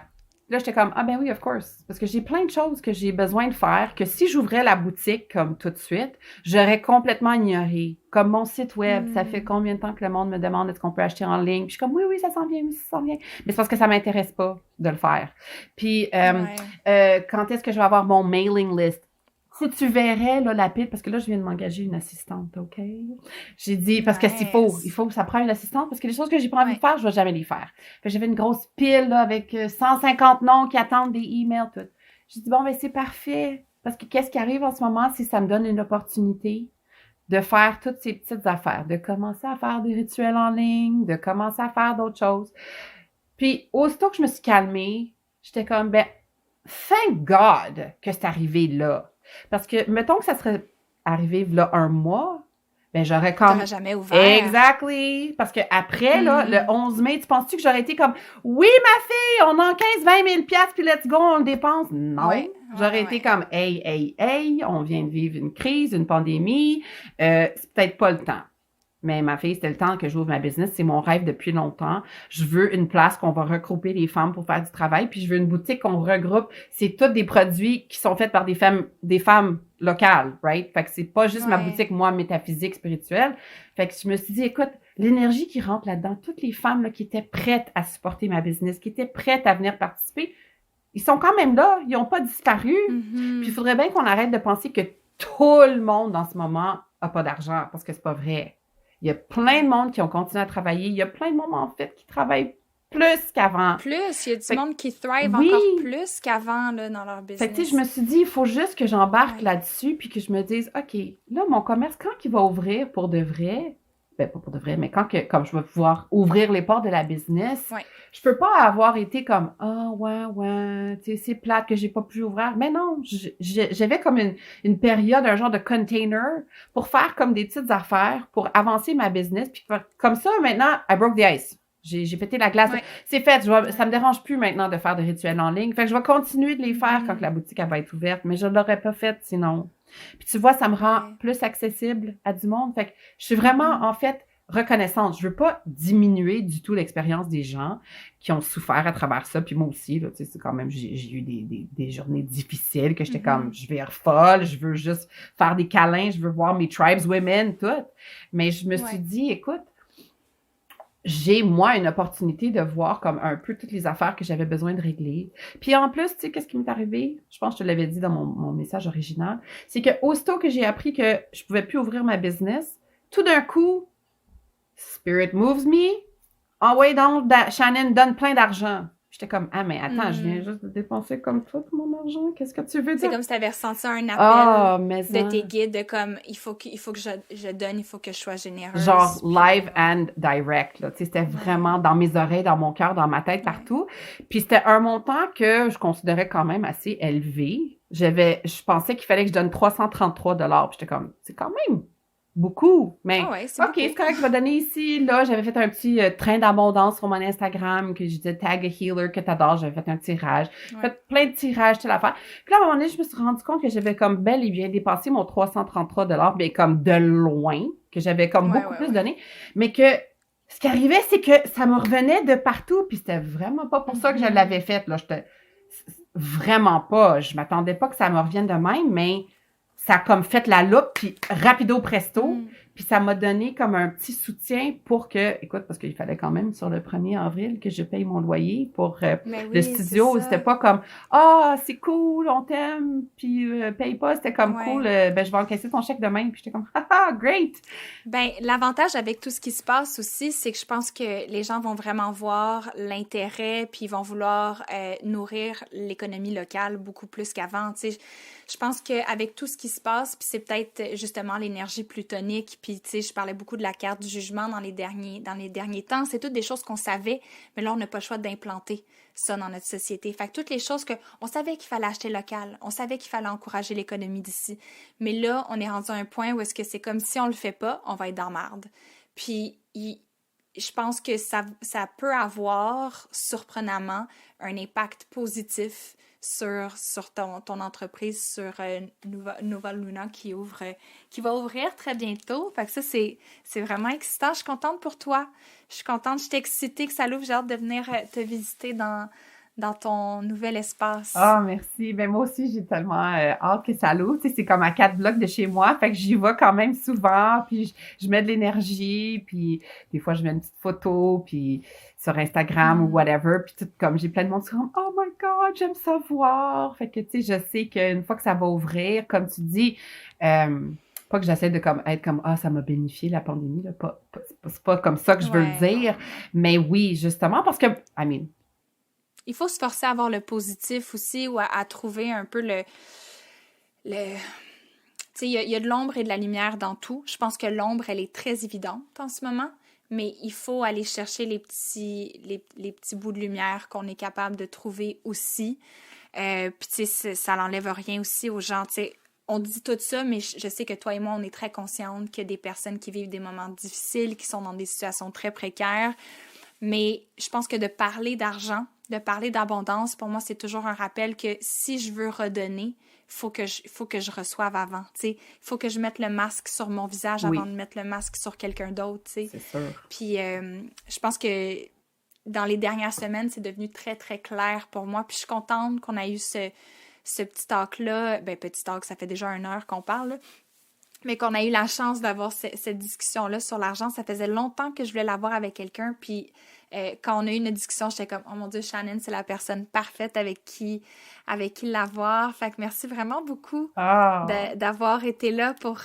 Speaker 2: Là, j'étais comme, ah ben oui, of course. Parce que j'ai plein de choses que j'ai besoin de faire, que si j'ouvrais la boutique comme tout de suite, j'aurais complètement ignoré. Comme mon site web, ça fait combien de temps que le monde me demande est-ce qu'on peut acheter en ligne? Puis je suis comme, oui, ça s'en vient, oui, ça s'en vient. Mais c'est parce que ça m'intéresse pas de le faire. Puis, quand est-ce que je vais avoir mon mailing list? Si tu verrais, là, la pile, parce que là, je viens de m'engager une assistante, OK? J'ai dit, parce que il faut que ça prenne une assistante, parce que les choses que j'ai pas envie de faire, je vais jamais les faire. Fait que j'avais une grosse pile, là, avec 150 noms qui attendent des emails, tout. J'ai dit, bon, ben, c'est parfait. Parce que qu'est-ce qui arrive en ce moment, c'est que ça me donne une opportunité de faire toutes ces petites affaires, de commencer à faire des rituels en ligne, de commencer à faire d'autres choses. Puis, aussitôt que je me suis calmée, j'étais comme, ben, thank God que c'est arrivé là. Parce que, mettons que ça serait arrivé là un mois, ben j'aurais comme...
Speaker 1: T'aurais jamais ouvert.
Speaker 2: Exactly. Parce que après, là, le 11 mai, tu penses-tu que j'aurais été comme, oui, ma fille, on encaisse 20 000 $, puis let's go, on le dépense? Non. J'aurais été comme, hey, on vient de vivre une crise, une pandémie, c'est peut-être pas le temps. Mais ma fille, c'était le temps que j'ouvre ma business. C'est mon rêve depuis longtemps. Je veux une place qu'on va regrouper les femmes pour faire du travail. Puis je veux une boutique qu'on regroupe. C'est tous des produits qui sont faits par des femmes locales, right? Fait que c'est pas juste ma boutique, moi, métaphysique, spirituelle. Fait que je me suis dit, écoute, l'énergie qui rentre là-dedans, toutes les femmes là, qui étaient prêtes à supporter ma business, qui étaient prêtes à venir participer, ils sont quand même là. Ils ont pas disparu. Puis il faudrait bien qu'on arrête de penser que tout le monde, en ce moment, a pas d'argent. Parce que c'est pas vrai. Il y a plein de monde qui ont continué à travailler. Il y a plein de monde, en fait, qui travaillent plus qu'avant.
Speaker 1: Il y a du monde qui thrive encore plus qu'avant là, dans leur business.
Speaker 2: Fait que, je me suis dit, il faut juste que j'embarque là-dessus puis que je me dise, OK, là, mon commerce, quand il va ouvrir pour de vrai, ben pas pour de vrai, mais comme je vais pouvoir ouvrir les portes de la business, je peux pas avoir été comme, tu sais, c'est plate que j'ai pas pu ouvrir. Mais non, j'avais comme une période, un genre de container pour faire comme des petites affaires, pour avancer ma business. Puis comme ça, maintenant, I broke the ice. J'ai pété la glace.
Speaker 1: Ouais.
Speaker 2: C'est fait. Ça me dérange plus maintenant de faire des rituels en ligne. Fait que je vais continuer de les faire quand la boutique elle va être ouverte, mais je ne l'aurais pas fait sinon. Puis tu vois, ça me rend plus accessible à du monde. Fait que je suis vraiment, en fait, reconnaissante. Je veux pas diminuer du tout l'expérience des gens qui ont souffert à travers ça. Puis moi aussi, là, tu sais, c'est quand même, j'ai eu des journées difficiles que j'étais comme, je vais être folle, je veux juste faire des câlins, je veux voir mes tribes women, tout. Mais je me suis dit, écoute, j'ai, moi, une opportunité de voir comme un peu toutes les affaires que j'avais besoin de régler. Puis en plus, tu sais, qu'est-ce qui m'est arrivé? Je pense que je te l'avais dit dans mon message original. C'est que aussitôt que j'ai appris que je pouvais plus ouvrir ma business, tout d'un coup, Spirit moves me. Ah ouais, donc, Shannon donne plein d'argent. J'étais comme, ah, mais attends, je viens juste de dépenser comme tout mon argent. Qu'est-ce que tu veux dire?
Speaker 1: C'est comme si tu avais ressenti un appel de tes guides, de comme, il faut que je donne, il faut que je sois généreuse.
Speaker 2: Genre live and direct, là. Tu sais, c'était vraiment dans mes oreilles, dans mon cœur, dans ma tête, partout. Puis c'était un montant que je considérais quand même assez élevé. Je pensais qu'il fallait que je donne 333 $. Puis j'étais comme, c'est quand même beaucoup, mais OK, c'est correct, je vais donner ici. Là, j'avais fait un petit train d'abondance sur mon Instagram que je disais tag a healer que t'adores. J'avais fait un tirage. J'ai fait plein de tirages, telle affaire. Puis là, à un moment donné, je me suis rendu compte que j'avais comme bel et bien dépassé mon 333 $, mais comme de loin, que j'avais comme beaucoup plus donné. Mais que ce qui arrivait, c'est que ça me revenait de partout, puis c'était vraiment pas pour ça que je l'avais fait. Là, vraiment pas. Je m'attendais pas que ça me revienne de même, mais ça a comme fait la loupe, puis rapido presto, puis ça m'a donné comme un petit soutien pour que, écoute, parce qu'il fallait quand même sur le 1er avril que je paye mon loyer pour le studio. C'était pas comme, c'est cool, on t'aime, puis paye pas. C'était comme cool, ben je vais encaisser ton chèque demain, puis j'étais comme, great!
Speaker 1: Ben, l'avantage avec tout ce qui se passe aussi, c'est que je pense que les gens vont vraiment voir l'intérêt, puis ils vont vouloir nourrir l'économie locale beaucoup plus qu'avant, tu sais. Je pense qu'avec tout ce qui se passe, puis c'est peut-être justement l'énergie plutonique, puis tu sais, je parlais beaucoup de la carte du jugement dans les derniers temps, c'est toutes des choses qu'on savait, mais là, on n'a pas le choix d'implanter ça dans notre société. Fait que toutes les choses on savait qu'il fallait acheter local, on savait qu'il fallait encourager l'économie d'ici, mais là, on est rendu à un point où est-ce que c'est comme si on le fait pas, on va être dans marde. Puis, je pense que ça peut avoir, surprenamment, un impact positif sur ton entreprise, sur Nova Luna qui va ouvrir très bientôt. Fait que ça, c'est vraiment excitant. Je suis contente pour toi. Je suis contente, je suis excitée que ça l'ouvre. J'ai hâte de venir te visiter dans ton nouvel espace.
Speaker 2: Ah, merci. Ben moi aussi, j'ai tellement hâte que ça l'ouvre. Tu sais, c'est comme à 4 blocs de chez moi. Fait que j'y vais quand même souvent. Puis je mets de l'énergie. Puis des fois, je mets une petite photo. Puis sur Instagram ou whatever. Puis tout comme j'ai plein de monde qui sont comme « Oh my God, j'aime ça voir! » Fait que tu sais, je sais qu'une fois que ça va ouvrir, comme tu dis, pas que j'essaie de être comme « Ah, ça m'a bénéficié la pandémie. » là. C'est pas comme ça que je veux le dire. Mais oui, justement, parce que,
Speaker 1: il faut se forcer à avoir le positif aussi ou à trouver un peu le tu sais, il y a de l'ombre et de la lumière dans tout. Je pense que l'ombre, elle est très évidente en ce moment, mais il faut aller chercher les petits bouts de lumière qu'on est capable de trouver aussi. Puis tu sais, ça n'enlève rien aussi aux gens. Tu sais, on dit tout ça, mais je sais que toi et moi, on est très conscientes qu'il y a des personnes qui vivent des moments difficiles, qui sont dans des situations très précaires. Mais je pense que de parler d'argent, de parler d'abondance, pour moi, c'est toujours un rappel que si je veux redonner, faut que je reçoive avant, tu sais. Il faut que je mette le masque sur mon visage avant de mettre le masque sur quelqu'un d'autre, tu sais.
Speaker 2: C'est sûr.
Speaker 1: Puis je pense que dans les dernières semaines, c'est devenu très, très clair pour moi. Puis je suis contente qu'on ait eu ce petit talk-là. Ben, petit talk, ça fait déjà 1 heure qu'on parle, là. Mais qu'on a eu la chance d'avoir cette discussion-là sur l'argent. Ça faisait longtemps que je voulais l'avoir avec quelqu'un, puis quand on a eu une discussion, j'étais comme « Oh mon Dieu, Shannon, c'est la personne parfaite avec qui l'avoir. » Fait que merci vraiment beaucoup d'avoir été là pour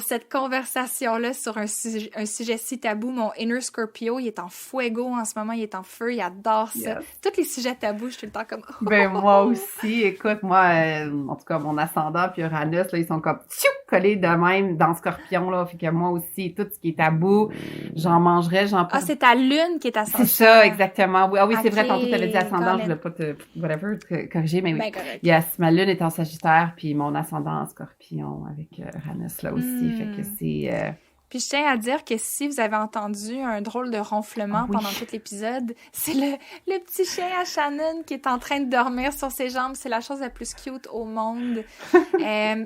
Speaker 1: cette conversation-là sur un sujet si tabou. Mon inner Scorpio, il est en fuego en ce moment, il est en feu, il adore ça.
Speaker 2: Yes.
Speaker 1: Tous les sujets tabous, je suis tout le temps comme «
Speaker 2: Ben moi aussi, écoute, moi, en tout cas, mon ascendant puis Uranus, là, ils sont comme collés de même dans Scorpion, là. Fait que moi aussi, tout ce qui est tabou, j'en mangerais,
Speaker 1: Ah, c'est ta lune qui est ascendant.
Speaker 2: C'est ça, exactement. Oui, oui, c'est vrai, tantôt, tu avais dit ascendant, je voulais pas te corriger, mais oui.
Speaker 1: Ben, correct.
Speaker 2: Yes, ma lune est en Sagittaire, puis mon ascendant en Scorpion avec Uranus, là aussi. Fait que
Speaker 1: Puis je tiens à dire que si vous avez entendu un drôle de ronflement pendant tout l'épisode, c'est le petit chien à Shannon qui est en train de dormir sur ses jambes. C'est la chose la plus cute au monde.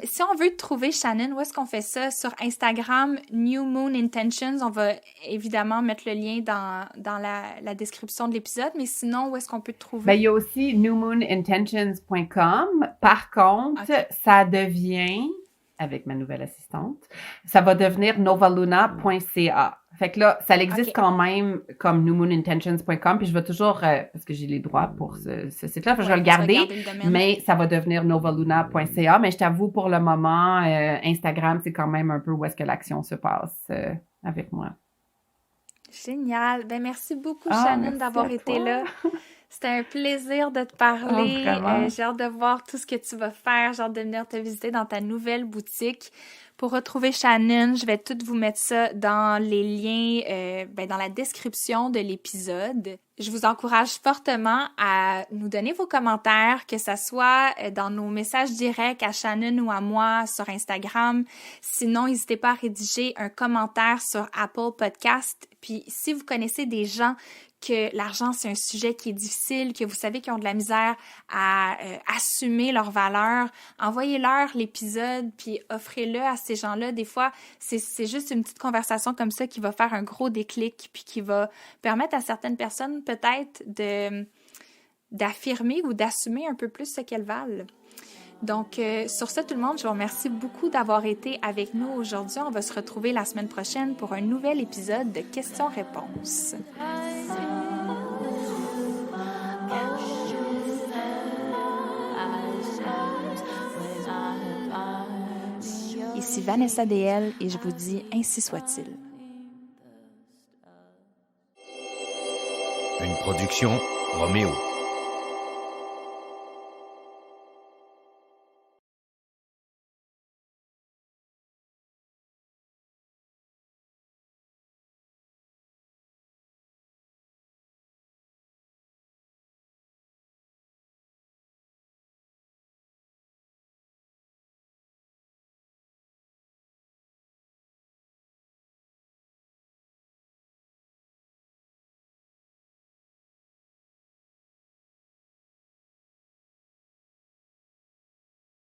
Speaker 1: Si on veut trouver Shannon, où est-ce qu'on fait ça? Sur Instagram, New Moon Intentions. On va évidemment mettre le lien dans la description de l'épisode, mais sinon, où est-ce qu'on peut te trouver?
Speaker 2: Ben, il y a aussi newmoonintentions.com. Par contre, ça devient... avec ma nouvelle assistante, ça va devenir novaluna.ca. Fait que là, ça existe quand même comme newmoonintentions.com, puis je vais toujours, parce que j'ai les droits pour ce site-là, je vais le garder, mais ça va devenir novaluna.ca. Mais je t'avoue, pour le moment, Instagram, c'est quand même un peu où est-ce que l'action se passe avec moi.
Speaker 1: Génial. Ben merci beaucoup, Shannon, d'avoir été là. C'était un plaisir de te parler. J'ai hâte de voir tout ce que tu vas faire. J'ai hâte de venir te visiter dans ta nouvelle boutique. Pour retrouver Shannon, je vais tout vous mettre ça dans les liens, dans la description de l'épisode. Je vous encourage fortement à nous donner vos commentaires, que ça soit dans nos messages directs à Shannon ou à moi sur Instagram. Sinon, n'hésitez pas à rédiger un commentaire sur Apple Podcast. Puis, si vous connaissez des gens que l'argent, c'est un sujet qui est difficile, que vous savez qu'ils ont de la misère à assumer leurs valeurs, envoyez-leur l'épisode, puis offrez-le à ces gens-là. Des fois, c'est juste une petite conversation comme ça qui va faire un gros déclic, puis qui va permettre à certaines personnes peut-être d'affirmer ou d'assumer un peu plus ce qu'elles valent. Donc, sur ce, tout le monde, je vous remercie beaucoup d'avoir été avec nous aujourd'hui. On va se retrouver la semaine prochaine pour un nouvel épisode de questions-réponses. Ici Vanessa DL et je vous dis ainsi soit-il.
Speaker 3: Une production Roméo.